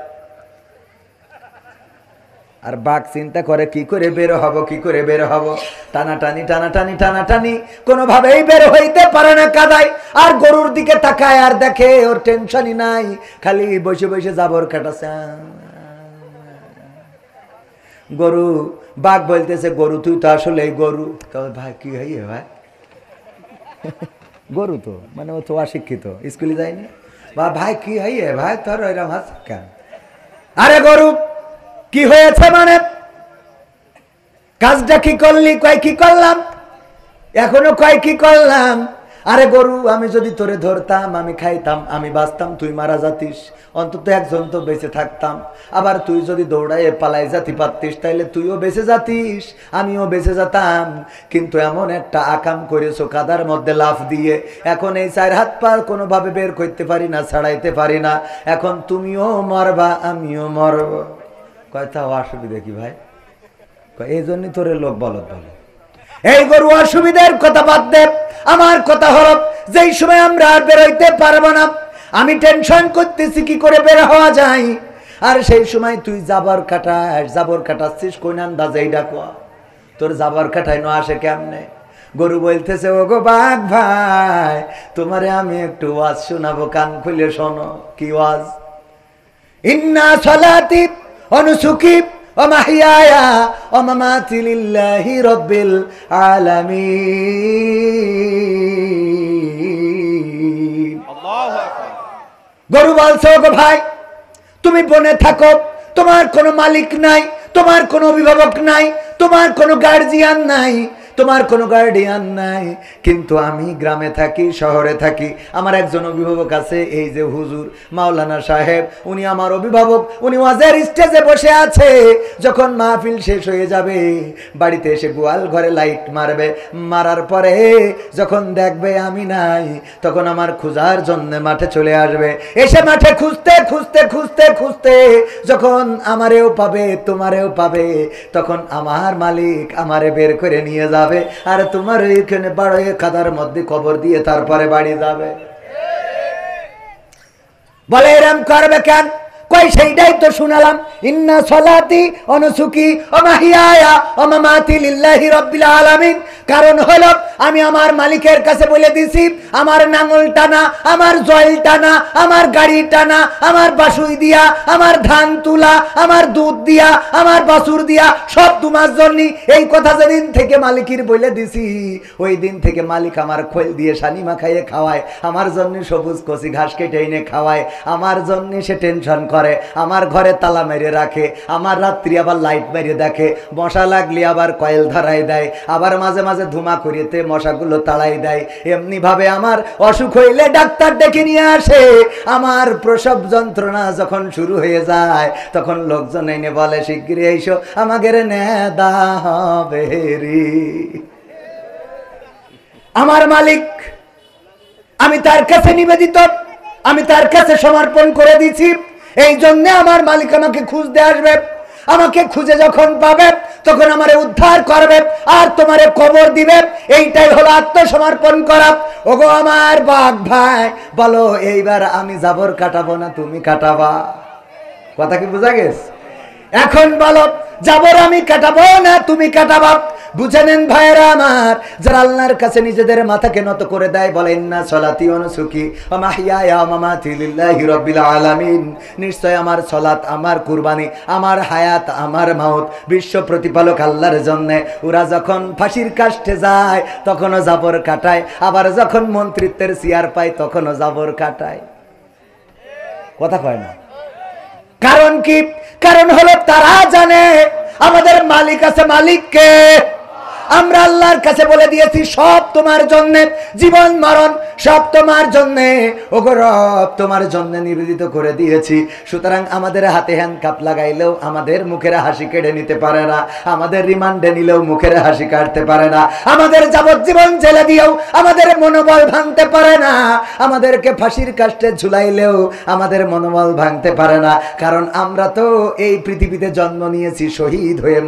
আর বাঘ চিন্তা করে কি করে বের হব, কি করে বের হব, টানাটানি কোনোভাবেই বের হইতে পারে না কাদায়। আর গরুর দিকে তাকায় আর দেখে ওর টেনশনই নাই, খালি বসে বসে জাবর কাটাছে। গরু, বাঘ বলতেছে গরু তুই তো আসলে গরু। ভাই কি হয় ভাই, গরু তো মানে ও তো অশিক্ষিত, স্কুলে যায়নি, বা ভাই কি হয় ভাই তোর ওইরকম হাসি কেন? আরে গরু কি হয়েছে মানে, কাজটা কি করলি? কয় কি করলাম, এখনো কয় কি করলাম? আরে গরু আমি যদি তোরে ধরতাম, আমি খাইতাম, আমি বাঁচতাম, তুই মারা যাতিস, অন্তত একজন তো বেঁচে থাকতাম। আবার তুই যদি দৌড়ায় পালাই যাতি পারতিস, তাইলে তুইও বেঁচে যাতিস, আমিও বেঁচে যেতাম। কিন্তু এমন একটা আকাম করেছো কাদার মধ্যে লাফ দিয়ে, এখন এই 4 হাত পা কোনোভাবে বের করতে পারি না, ছাড়াইতে পারি না, এখন তুমিও মরবা আমিও মরব। কয়টা অসুবিধা কি ভাই? এই জন্যই তোরে লোক বলদ বলে। এই গরু অসুবিধার কথা বাদ দে, আমার কথা হলো যেই সময় আমরা আর বেরোইতে পারবো না, আমি টেনশন করতেছি কি করে বের হওয়া যায়, আর সেই সময় তুই জাবর কাটাচ্ছিস কোন আন্দাজে? এইটা কোয়া, তোর জাবর কাটাইনো আসে কেমনে? গরু বলতেছে ও গো বাঘ ভাই, তোমারে আমি একটু ওয়াজ শোনাবো, কান খুলে শোনো। কি ওয়াজ? ইন্না সালাতি ওয়া নুসুকি ওয়া মাহইয়ায়া ওয়া মামাতি লিল্লাহি রাব্বিল আলামিন। আল্লাহু আকবার। গরু বলছে গো ভাই, তুমি বনে থাকো, তোমার কোনো মালিক নাই, তোমার কোনো অভিভাবক নাই, তোমার কোনো গার্জিয়ান নাই, তোমার কোনো গার্ডিয়ান নাই, কিন্তু আমি গ্রামে থাকি, শহরে থাকি, আমার একজন অভিভাবক আছে, এই যে হুজুর মাওলানা সাহেব, উনি আমার অভিভাবক, উনি ওয়াজের স্টেজে বসে আছে। যখন মাহফিল শেষ হয়ে যাবে, বাড়িতে এসে গোয়াল ঘরে লাইট মারবে, মারার পরে যখন দেখবে আমি নাই, তখন আমার খোঁজার জন্য মাঠে চলে আসবে। এসে মাঠে খুঁজতে খুঁজতে খুঁজতে খুঁজতে যখন আমারেও পাবে, তোমারেও পাবে, তখন আমার মালিক আমারে বের করে নিয়ে যাবে, আর তোমার এইখানে বাড়িয়ে কাদার মধ্যে কবর দিয়ে তারপরে বাড়ি যাবে। বলে এরম করবে কেন? কই সেইটাই তো শুনালাম, ইন্না সালাতি ওয়া নুসুকি ওয়া মাহইয়ায়া ওয়া মামাতি লিল্লাহি রাব্বিল আলামিন। কারণ হলো আমি আমার মালিকের কাছে বলে দিছি, আমার নাঙল টানা, আমার জয়েল টানা, আমার গাড়ি টানা, আমার বাসুই দিয়া, আমার ধান তুলা, আমার দুধ দিয়া, আমার বাছুর দিয়া সব তোমার জন্য। এই কথা যেদিন থেকে মালিকের বলে দিছি, ওই দিন থেকে মালিক আমার খোল দিয়ে সানি মাখাইয়ে খাওয়ায়, আমার জন্য সবুজ কচি ঘাস কেটে এনে খাওয়ায়, আমার জন্য সে টেনশন করে, আমার ঘরে তালা মেরে রাখে, আমার রাত্রি আবার লাইট মেরে দেখে, মশা লাগলে আবার কয়েল ধরাই দেয়, আবার মাঝে মাঝে ধুমা করিতে মশাগুলো তাড়াই দেয়। এমনি ভাবে আমার অসুখ হইলে ডাক্তার ডেকে নিয়ে আসে। আমার প্রসব যন্ত্রণা যখন শুরু হয়ে যায়, তখন লোকজন এনে বলে শিগগিরই এসো, আমাদের নেদা হবে রে। আমার মালিক, আমি তার কাছে নিবেদিত, আমি তার কাছে সমর্পণ করে দিছি, এই জন্য আমার মালিক আমাকে খুঁজতে আসবে। আমাকে খুঁজে যখন পাবে তখন আমারে উদ্ধার করবে আর তোমারে কবর দিবে। এইটাই হলো আত্মসমর্পণ করা। ওগো আমার বাঘ ভাই, বলো এইবার আমি জাবর কাটাবো না তুমি কাটাবা? কথা কি বোঝা গেছে? এখন বলো জাবর আমি কাটাবো না তুমি কাটাবা? বুঝে নেন ভাইরা আমার, যারা আল্লাহর কাছে নিজেদের মাথাকে নত করে দেয়, বলেন না সলাতি ওয়া নুসুকি ওয়া মাহইয়ায়া ওয়া মামাতি লিল্লাহি রাব্বিল আলামিন। নিশ্চয় আমার সলাত, আমার কুরবানি, আমার হায়াত, আমার মাউত বিশ্ব প্রতিপালক আল্লাহর জন্য। ওরা যখন ফাঁসির কাষ্টে যায় তখনও জাবর কাটায়, আবার যখন মন্ত্রিত্বের চেয়ার পায় তখনও জাবর কাটায়। কথা কয় না? কারণ কি? কারণ হলো তারা জানে আমাদের মালিক আছে। মালিককে আমরা আল্লাহর কাছে বলে দিয়েছি সব তোমার জন্য, জীবন মরণ সব তোমার জন্য, ওগো রব তোমার জন্য নিবেদিত করে দিয়েছি। সুতরাং আমাদের হাতে হ্যান্ডকাপ লাগাইলেও আমাদের মুখের হাসি কেড়ে নিতে পারে না, আমাদের রিমান্ডে নিলেও মুখের হাসি কাটতে পারে না, আমাদের যাবজ্জীবন জেলে দিয়েও আমাদের মনোবল ভাঙতে পারে না, আমাদেরকে ফাঁসির কাষ্টে ঝুলাইলেও আমাদের মনোবল ভাঙতে পারে না। কারণ আমরা তো এই পৃথিবীতে জন্ম নিয়েছি শহীদ হয়ে,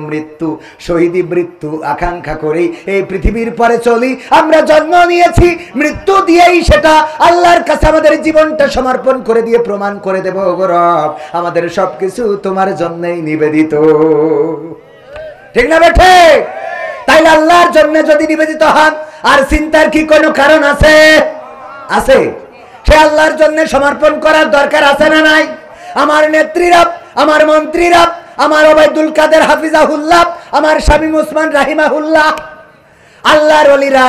শহীদি মৃত্যু আকাঙ্ক্ষা করি এই পৃথিবীর পরে চলি। আমরা জন্ম নিয়েছি মৃত্যু দিয়েই, সেটা আল্লাহর কাছে আমাদের জীবনটা সমর্পণ করে দিয়ে প্রমাণ করে দেব, ওগো রব আমাদের সবকিছু তোমার জন্যই নিবেদিত। ঠিক না বেঠে? তাইলে আল্লাহর জন্য যদি নিবেদিত হন, আর চিন্তার কি কোনো কারণ আছে? আছে। সে আল্লাহর জন্য সমর্পণ করার দরকার আছে না নাই? আমার নেত্রীরা, আমার মন্ত্রীরা, আমার ওবায়দুল কাদের হাফিজাহুল্লাহ, আমার শামীম ওসমান রাহিমাহুল্লাহ, আল্লাহর ওলিরা,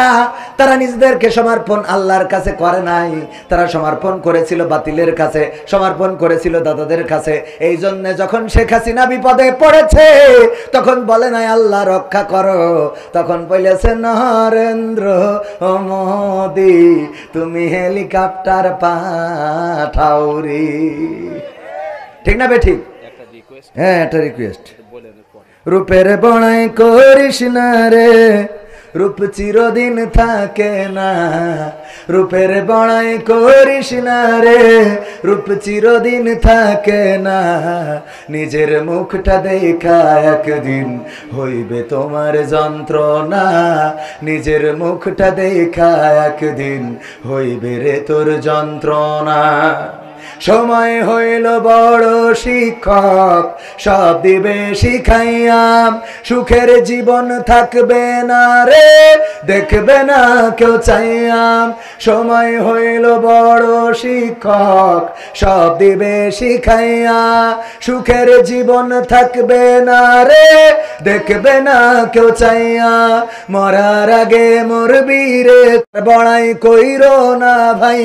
তারা নিজেদেরকে সমর্পণ আল্লাহর কাছে করে নাই, তারা সমর্পণ করেছিল বাতিলের কাছে, সমর্পণ করেছিল দাদাদের কাছে। এই জন্য যখন শেখ হাসিনা বিপদে পড়েছে তখন বলে নাই আল্লাহ রক্ষা করো, তখন বলেছে নরেন্দ্র ও মোদি তুমি হেলিকপ্টার পাঠাও রে। ঠিক না বে? ঠিক। হ্যাঁ, একটা রিকোয়েস্ট। রূপের বড়াই করিস না রে, রূপ চিরদিন থাকে না। রূপের বড়াই করিস না রে, রূপ চিরদিন থাকে না। নিজের মুখটা দেখা একদিন হইবে তোমার যন্ত্রণা, নিজের মুখটা দেখা একদিন হইবে রে তোর যন্ত্রণা। সময় হইল বড় শিক্ষক, সব দিবে শিখাইয়াম, সুখের জীবন থাকবে না রে, দেখবে না কেউ চাইয়াম। সময় হইল বড় শিক্ষক, সব দিবে শিখাইয়া, সুখের জীবন থাকবে না রে, দেখবে না কেউ চাইয়া। মরার আগে মরবি রে, বড়াই কইরো না ভাই,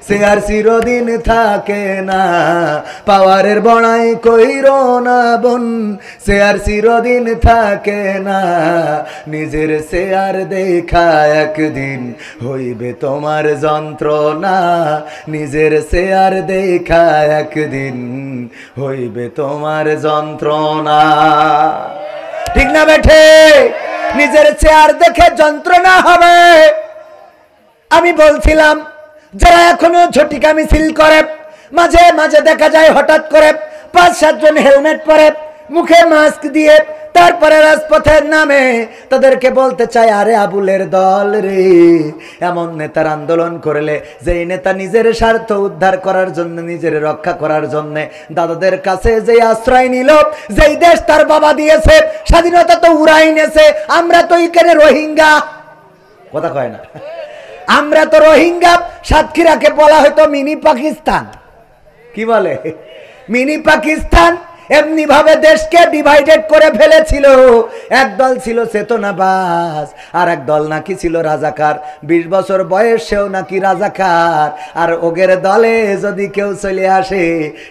সে আর চিরদিন থাকে না। পাওয়ারের বড়াই কইরো না বোন, সে আর চিরদিন থাকে না। নিজের শেয়ার দেখা একদিন হইবে তোমার যন্ত্রণা, নিজের শেয়ার দেখা একদিন হইবে তোমার যন্ত্রণা। ঠিক না বেঠে? নিজের চেয়ার দেখে যন্ত্রণা হবে। আমি বলছিলাম যারা এখনো ঝটিকা মিছিল করে, মাঝে মাঝে দেখা যায় হঠাৎ করে ৫-৭ জন হেলমেট পরে, মুখে মাস্ক দিয়ে, তারপরে রাজপথের নামে তাদেরকে বলতে চাই আরে আবুলের দল রে। এমন নেতার আন্দোলন করলে, যেই নেতা নিজের স্বার্থ উদ্ধার করার জন্য, নিজের রক্ষা করার জন্য দাদাদের কাছে যে আশ্রয় নিল, যেই দেশ তার বাবা দিয়েছে, স্বাধীনতা তো উড়াই নেছে। আমরা তো এখানে রোহিঙ্গা, কথা কয় না, আমরা তো রোহিঙ্গা। সাতক্ষীরাকে বলা হয়তো মিনি পাকিস্তান। কি বলে? মিনি পাকিস্তান। এমনি ভাবে দেশকে ডিভাইডেড করে ফেলেছিল। এক দল ছিল চেতনাবাজ, আর এক দল নাকি ছিল রাজাকার। 20 বছর বয়সেও নাকি রাজাকার। আর ওগের দলে যদি কেউ চলে আসে,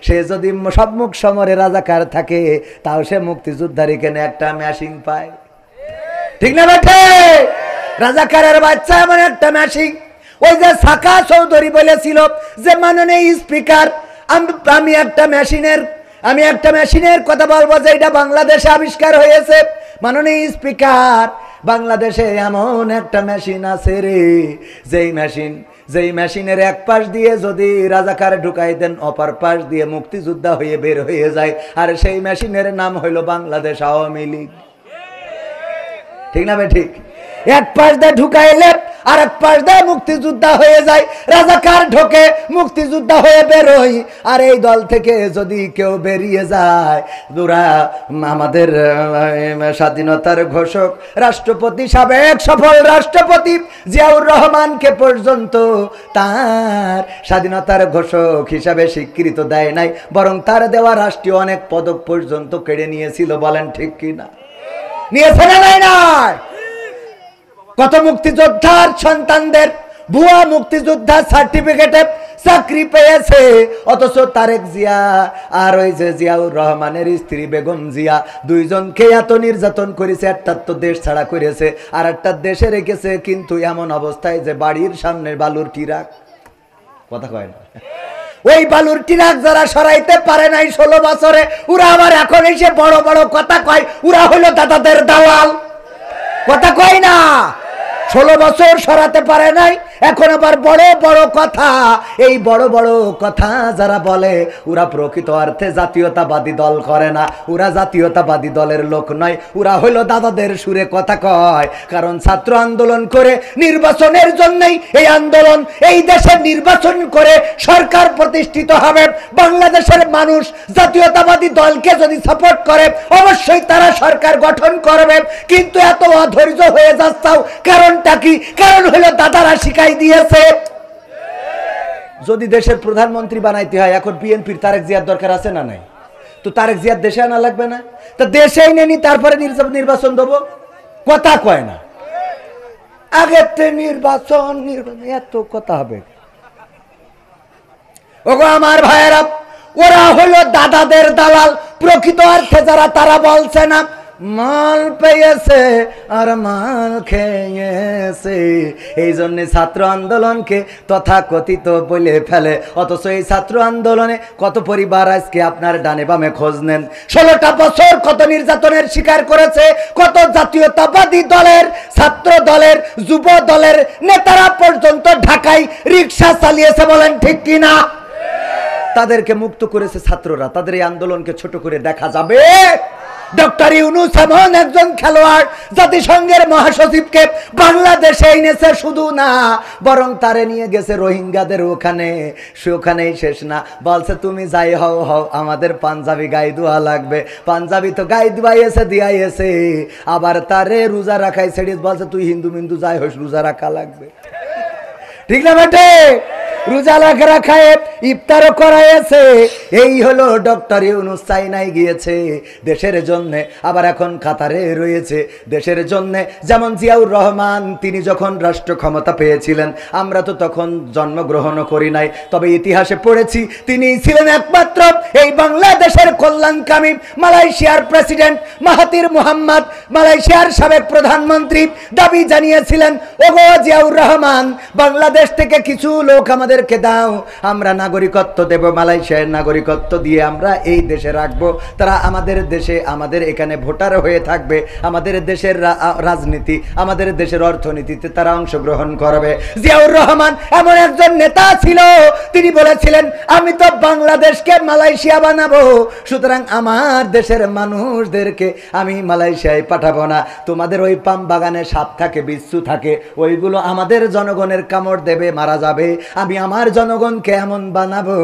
সে যদি সম্মুখ সমরে রাজাকার থাকে, তাও সে মুক্তিযোদ্ধারই কেন একটা মেশিন পায়। ঠিক না বেঠে? রাজাকারের বাচ্চা এমন একটা মেশিন। ওই যে সাকা চৌধুরী বলেছিল যে মাননীয় স্পিকার, আমি একটা মেশিনের কথা বলবো যে এটা বাংলাদেশে আবিষ্কার হয়েছে। মাননীয় স্পিকার, বাংলাদেশে এমন একটা মেশিন আছে রে, যেই যেই মেশিনের এক পাশ দিয়ে যদি রাজাকার ঢুকাই দেন, অপর পাশ দিয়ে মুক্তিযোদ্ধা হয়ে বের হয়ে যায়, আর সেই মেশিনের নাম হইল বাংলাদেশ আওয়ামী লীগ। ঠিক না ভাই? ঠিক। এক পাশ দিয়ে ঢুকাইলে আর এক পাশ দিয়ে মুক্তিযোদ্ধা হয়ে যায়, রাজাকার ঢোকে, মুক্তিযোদ্ধা হয়ে বেরোয়। আর এই দল থেকে যদি কেউ বেরিয়ে যায়, ওরা আমাদের স্বাধীনতার ঘোষক রাষ্ট্রপতি, সাবেক সফল রাষ্ট্রপতি জিয়াউর রহমানকে পর্যন্ত তার স্বাধীনতার ঘোষক হিসাবে স্বীকৃত দেয় নাই, বরং তার দেওয়া রাষ্ট্রীয় অনেক পদক পর্যন্ত কেড়ে নিয়েছিল। বলেন ঠিক কিনা? নিয়েছে না? নাই নাই? কত মুক্তিযোদ্ধার সন্তানদের ভুয়া মুক্তিযোদ্ধার সার্টিফিকেটে চাকরি পেয়েছে, অথচ তারেক জিয়া আর ওই যে জিয়াউর রহমানের স্ত্রী বেগম জিয়া দুইজনকে এত নির্যাতন করেছে, একটা তো দেশ ছাড়া করেছে আর একটা দেশে রেখেছে, কিন্তু এমন অবস্থায় যে বাড়ির সামনে বালুর টিরাক, কথা কয় না, ওই বালুর টিরাক যারা সরাইতে পারে নাই 16 বছরে, ওরা আবার এখন এসে বড় বড় কথা কয় ওরা হলো দাদাদের দালাল। কথা কয় না? 16 বছর সরাতে পারে নাই, এখন আবার বড় বড় কথা। এই বড় বড় কথা যারা বলে ওরা প্রকৃত অর্থে জাতীয়তাবাদী দল করে না, ওরা জাতীয়তাবাদী দলের লোক নয়, ওরা হলো দাদাদের সুরে কথা কয়। কারণ ছাত্র আন্দোলন করে নির্বাচনের জন্যই এই আন্দোলন, এই দেশের নির্বাচন করে সরকার প্রতিষ্ঠিত হবে। বাংলাদেশের মানুষ জাতীয়তাবাদী দলকে যদি সাপোর্ট করে অবশ্যই তারা সরকার গঠন করবে, কিন্তু এত অধৈর্য হয়ে যাচ্ছাও কারণটা কি? কারণ হলো দাদারা শিখাই দিয়েছে। যদি দেশের প্রধানমন্ত্রী বানাইতে হয়, এখন বিএনপির তারেক জিয়ার দরকার আছে না নাই? তো তারেক জিয়ার দেশে আনা লাগবে না? তো দেশেই নেনি, তারপরে নির্বাচন দেবো, কথা কয় না। আগে নির্বাচন এত কথা হবে। ওগো আমার ভাইয়েরা, ওরা হলো দাদাদের দালাল। প্রকৃত অর্থে যারা, তারা বলছে না মাল পেয়েছে আর মাল খেয়েছে, এই জন্য ছাত্র আন্দোলনকে তথাকথিত বলে ফেলে। অথচ এই ছাত্র আন্দোলনে কত পরিবার আজকে আপনার ডানে বামে খোঁজ নেন, 16টা বছর কত নির্যাতনের শিকার করেছে, কত জাতীয়তাবাদী দলের, ছাত্র দলের, যুব দলের নেতারা পর্যন্ত ঢাকায় রিক্সা চালিয়েছে। বলেন ঠিক কিনা? তাদেরকে মুক্ত করেছে ছাত্ররা। তাদের এই আন্দোলনকে ছোট করে দেখা যাবে? ডক্টর ইউনূস এমন একজন খেলোয়াড়, জাতিসংঘের মহাসচিবকে বাংলাদেশে এনেছে, শুধু না বরং তারে নিয়ে গেছে রোহিঙ্গাদের ওখানে। সেখানেই শেষ না, বলছে তুমি যাই হও হও, আমাদের পাঞ্জাবি গাই দোয়া লাগবে। পাঞ্জাবি তো গাই দিবাইছে, দিয়াইছে, আবার তারে রোজা রাখাই ছেড়ে বলছে তুই হিন্দু মিন্দু যাই হোস, রোজা রাখা লাগবে। ঠিক না বেটে? রোজা রাখায় ইফতারও করাইছে। এই হলো ডক্টর ইউনূস। চাইনায় গিয়েছে দেশের জন্য, আবার এখন কাতারে রয়েছে দেশের জন্য। যেমন জিয়াউর রহমান, তিনি যখন রাষ্ট্র ক্ষমতা পেয়েছিলেন, আমরা তো তখন জন্মগ্রহণও করি নাই, তবে ইতিহাসে পড়েছি তিনি ছিলেন একমাত্র এই বাংলাদেশের কল্যাণকামী। মালয়েশিয়ার প্রেসিডেন্ট মাহাথির মোহাম্মদ, মালয়েশিয়ার সাবেক প্রধানমন্ত্রী, দাবি জানিয়েছিলেন, ওগো জিয়াউর রহমান, বাংলাদেশ থেকে কিছু লোক আমাদেরকে দাও, আমরা নাগরিকত্ব দেব, মালয়েশিয়ার নাগরিকত্ব দিয়ে আমরা এই দেশে রাখবো। তারা আমাদের দেশে, আমাদের এখানে ভোটার হয়ে থাকবে, আমাদের দেশের রাজনীতি, আমাদের দেশের অর্থনীতিতে তারা অংশগ্রহণ করবে। জিয়াউর রহমান এমন একজন নেতা ছিল, তিনি বলেছিলেন আমি তো বাংলাদেশকে মালয়েশিয়া বানাবো, সুতরাং আমার দেশের মানুষদেরকে আমি মালয়েশিয়ায় পাঠাবো না। তোমাদের ওই পাম বাগানে সাপ থাকে, বিচ্ছু থাকে, ওইগুলো আমাদের জনগণের কামড় দেবে, মারা যাবে। আমি আমার জনগণকে এমন বানাবো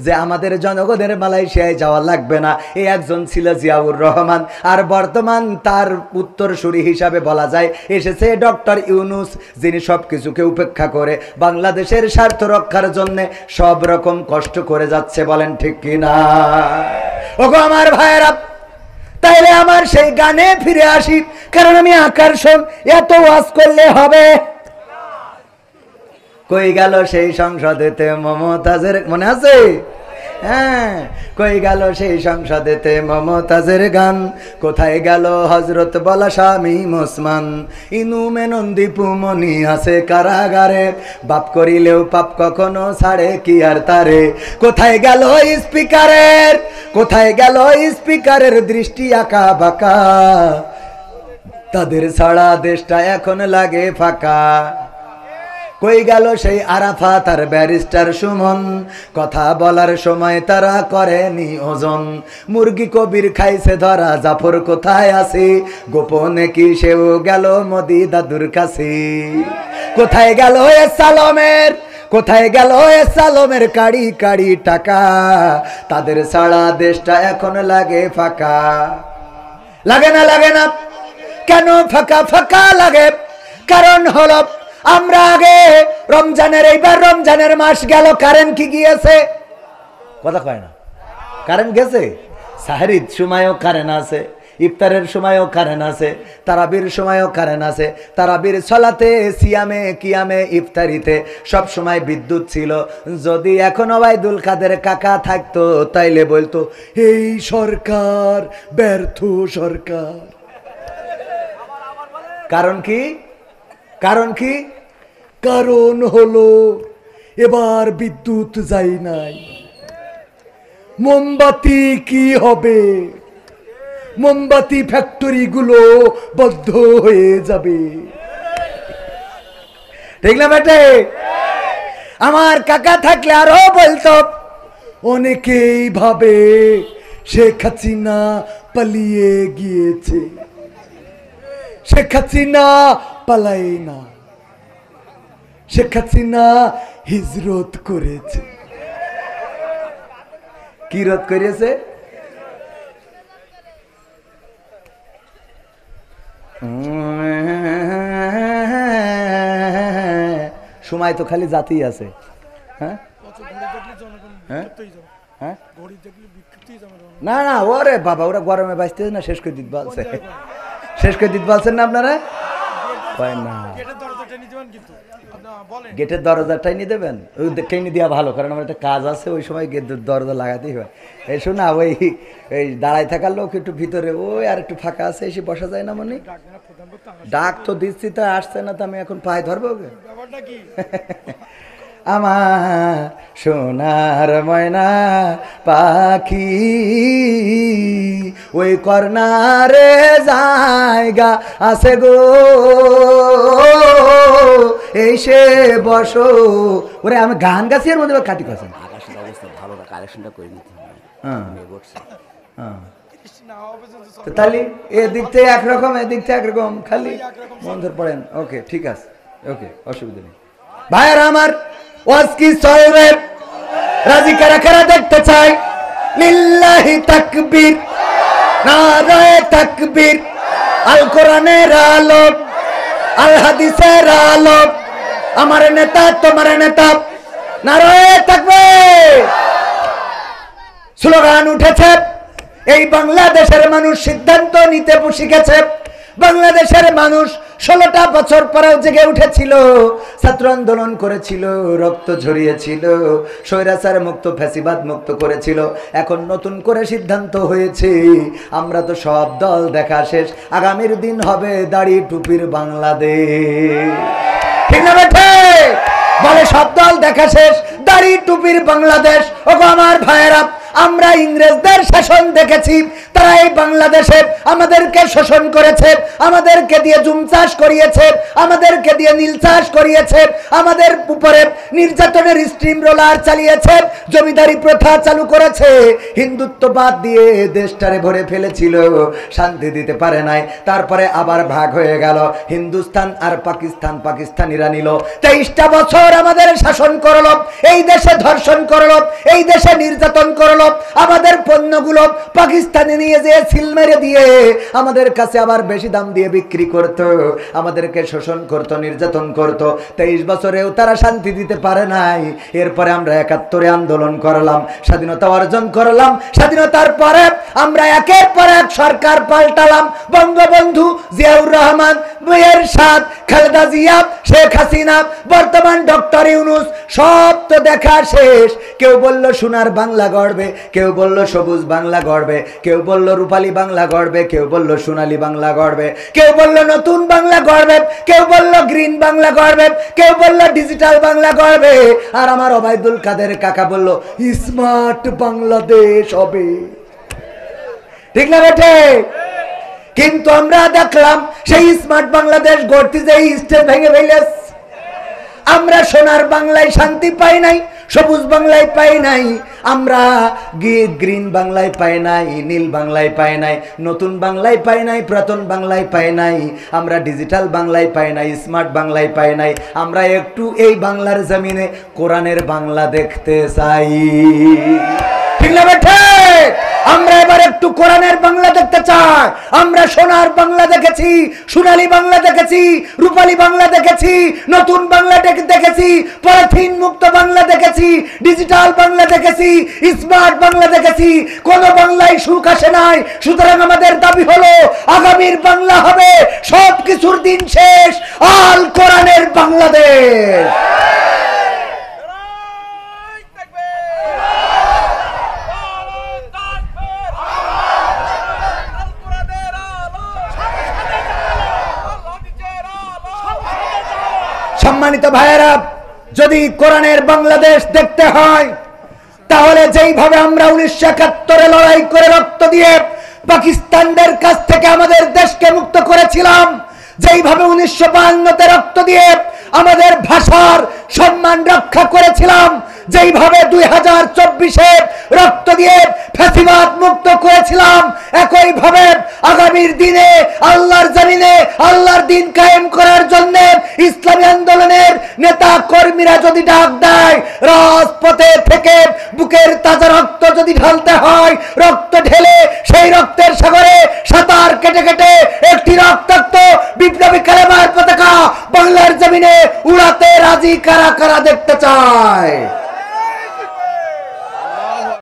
যে আমাদের জনগণের মালয়েশিয়ায় যাওয়া লাগবে না। এই একজন ছিল জিয়াউর রহমান। আর বর্তমান তার উত্তরসূরি হিসাবে বলা যায় এসেছে ডক্টর ইউনূস, যিনি সব কিছুকে উপেক্ষা করে বাংলাদেশের স্বার্থ রক্ষার জন্য সব রকম কষ্ট করে যাচ্ছে। বলেন ঠিক কিনা? ওগো আমার ভাইয়েরা, তাইলে আমার সেই গানে ফিরে আসি, কারণ আমি আকর্ষণ এত ওয়াজ করলে হবে। কই গেল সেই সংসদেতে মমতাজের, মনে আছে? হ্যাঁ, কই গেল সেই সংসদেতে মমতাজের গান, কোথায় গেল হযরত বলা শামীম ওসমান, ইনু মেনন দীপু মনি আছে কারাগারে, বাপ করিলেও পাপ কখনো ছাড়ে কি আর তারে। কোথায় গেল স্পিকারের, কোথায় গেল স্পিকারের দৃষ্টি আঁকা বাঁকা, তাদের ছাড়া দেশটা এখন লাগে ফাঁকা। কই গেল সেই আরাফাত আর ব্যারিস্টার সুমন, কথা বলার সময় তারা করেনি ওজন। মুরগি কবির খাইছে ধরা, জাফর কোথায় আছে, গোপনে কি সেও গেল মোদি দাদুর কাছে। কোথায় গেল এ সালমের, কোথায় গেল এ সালমের কাড়ি কাড়ি টাকা, তাদের ছাড়া দেশটা এখন লাগে ফাঁকা। লাগে না, লাগে না, কেন ফাঁকা ফাঁকা লাগে? কারণ হলো আমরা আগে রমজানের, এইবার রমজানের মাস গেল, কারেন্ট কি গিয়েছে? কথা কয় না, কারেন্ট গেছে। সাহরির সময়ও কারেন্ট আছে, ইফতারের সময়ও কারেন্ট আছে, তারাবির সময়ও কারেন্ট আছে। তারাবির সলাতে, সিয়ামে, কিয়ামে, ইফতারিতে সব সময় বিদ্যুৎ ছিল। যদি এখন ওবায়দুল কাদের কাকা থাকতো তাইলে বলতো এই সরকার ব্যর্থ সরকার। কারণ কি? কারণ কি? কারণ হলো এবার বিদ্যুৎ যাই নাই। মোমবাতি কি হবে? মোমবাতি ফ্যাক্টরি গুলো বন্ধ হয়ে যাবে। ঠিক না বেটে? আমার কাকা থাকলে আরো বলতো, অনেকেই ভাবে শেখ হাসিনা পালিয়ে গিয়েছে, শেখ হাসিনা পালাই না, শেখ হাসিনা হিজরত করেছে। কি রত করেছে? সময় তো খালি জাতি আছে। হ্যাঁ হ্যাঁ, না না, ওরে বাবা, ওরা গরমে বাঁচতে না, শেষ করে দিতে বলছে, শেষ করে দিতে বলছেন না আপনারা? না, গেটের দরজাটাই নিয়ে দেবেন, ওই টেনে দেওয়া ভালো, কারণ আমার একটা কাজ আছে, ওই সময় গেটের দরজা লাগাতেই হয়। এই শোনা, ওই এই দাঁড়ায় থাকার লোক একটু ভিতরে, ওই আর একটু ফাঁকা আছে, এসে বসা যায় না মনে? ডাক তো দিচ্ছি, তা আসছে না, তো আমি এখন পায়ে ধরবো ওকে। আমার সোনার ময়না পাখি ওই কর্নারে জায়গা আছে গো, এসে বসো। ওরে আমি গান গাছি, এর মধ্যে কাটি খাচ্ছেন। আকাশের অবস্থা ভালো না, কালেকশনটা করে নিতে হবে। তাহলে এদিক থেকে একরকম, এদিক থেকে একরকম, খালি মন ধরে পড়েন। ওকে, ঠিক আছে, ওকে, অসুবিধা নেই। ভাইয়ের আমার, ওয়াজ কি সয়রে রাজি কারা কারা দেখতে চাই? লিল্লাহি তাকবীর, নারায়ে তাকবীর, আল কোরআনের আলো, আল হাদিসের আলো, আমার নেতা তোমার নেতা, নারায়ে তাকবীর। স্লোগান উঠেছে, এই বাংলাদেশের মানুষ সিদ্ধান্ত নিতে শিখেছে। বাংলাদেশের মানুষ 16টা বছর পরেও জেগে উঠেছিল, ছাত্র আন্দোলন করেছিল, রক্ত ঝরিয়েছিল, স্বৈরাচার মুক্ত, ফ্যাসিবাদ মুক্ত করেছিল। এখন নতুন করে সিদ্ধান্ত হয়েছে, আমরা তো সব দল দেখা শেষ, আগামীর দিন হবে দাড়ি টুপির বাংলাদেশ। ঠিক না বেঠে? বলে সব দল দেখা শেষ, দাড়ি টুপির বাংলাদেশ। ওগো আমার ভাইয়েরা, আমরা ইংরেজদের শাসন দেখেছি, তারা এই বাংলাদেশে আমাদেরকে শোষণ করেছে, আমাদেরকে দিয়ে জুম চাষ করিয়েছে, আমাদেরকে দিয়ে নীল চাষ করিয়েছে, আমাদের উপরে নির্যাতনের স্ট্রিম রোলার চালিয়েছে, জমিদারি প্রথা চালু করেছে, হিন্দুত্ববাদ দিয়ে দেশটারে ভরে ফেলেছিল, শান্তি দিতে পারে নাই। তারপরে আবার ভাগ হয়ে গেল, হিন্দুস্তান আর পাকিস্তান, পাকিস্তানিরা নিল। 23টা বছর আমাদের শাসন করলো, এই দেশে ধর্ষণ করলো, এই দেশে নির্যাতন করলো, আমাদের পণ্যগুলো পাকিস্তানে নিয়ে যেয়ে সিল মেরে দিয়ে আমাদের কাছে আবার বেশি দাম দিয়ে বিক্রি করত, আমাদেরকে শোষণ করত, নির্যাতন করত। 23 বছরেও তারা শান্তি দিতে পারে নাই। এরপরে আমরা 71-এ আন্দোলন করলাম, স্বাধীনতা অর্জন করলাম। স্বাধীনতার পরে আমরা একের পর এক সরকার পাল্টালাম। বঙ্গবন্ধু, জিয়াউর রহমান, এরশাদ, খালেদা জিয়া, শেখ হাসিনা, বর্তমান ডক্টর ইউনূস, সব তো দেখা শেষ। কেউ বলল সোনার বাংলা গড়বে, কেউ বলল সবুজ বাংলা গড়বে, কেউ বলল রূপালী বাংলা গড়বে, কেউ বলল সোনালী বাংলা গড়বে, কেউ বলল নতুন বাংলা গড়বে, কেউ বলল গ্রিন বাংলা গড়বে, কেউ বলল ডিজিটাল বাংলা গড়বে। আর আমার ওবায়দুল কাদের কাকা বলল স্মার্ট বাংলাদেশ হবে। ঠিক না বেটে? কিন্তু আমরা দেখলাম সেই স্মার্ট বাংলাদেশ গড়তে যে স্টেজ ভেঙে ফেলেছে। আমরা সোনার বাংলায় শান্তি পাই নাই, সবুজ বাংলায় পাই নাই, আমরা গ্রিন বাংলায় পাই নাই, নীল বাংলায় পাই নাই, নতুন বাংলায় পাই নাই, পুরাতন বাংলায় পাই নাই, আমরা ডিজিটাল বাংলায় পাই নাই, স্মার্ট বাংলায় পাই নাই। আমরা একটু এই বাংলার জমিনে কোরআনের বাংলা দেখতে চাই। ঠিক না বেঠে? আমরা এবার একটু কোরআনের বাংলা দেখতে চাই। আমরা সোনার বাংলা দেখেছি, সোনালী বাংলা দেখেছি, রূপালী বাংলা দেখেছি, নতুন বাংলা দেখেছি, পলিথিন মুক্ত বাংলা দেখেছি, ডিজিটাল বাংলা দেখেছি, স্মার্ট বাংলা দেখেছি। কোন বাংলায় সুখ আসে নাই। সুতরাং আমাদের দাবি হলো আগামীর বাংলা হবে সব কিছুর দিন শেষ, আল কোরআনের বাংলাদেশ। সম্মানিত ভাইয়েরা, যদি কোরআনের বাংলাদেশ দেখতে হয় তাহলে যেইভাবে আমরা 1971 লড়াই করে রক্ত দিয়ে পাকিস্তানদের কাছ থেকে আমাদের দেশকে মুক্ত করেছিলাম, যেইভাবে 1952 রক্ত দিয়ে আমাদের ভাষার সম্মান রক্ষা করেছিলাম, যেইভাবে 2024 রক্ত দিয়ে ফ্যাসিবাদ মুক্ত করেছিলাম, একইভাবে আগামীর দিনে আল্লাহর জমিনে আল্লাহর দিন কায়েম করার জন্য ইসলামী আন্দোলনের নেতা কর্মীরা যদি ডাক দেয়, রাজপথে থেকে বুকের তাজা রক্ত যদি ঢালতে হয়, রক্ত ঢেলে সেই রক্তের সাগরে সাঁতার কেটে কেটে একটি রক্তাক্ত বিপ্লবী কালেমার পতাকা বাংলার জমিনে উড়াতে রাজি কারা কারা দেখতে চায়?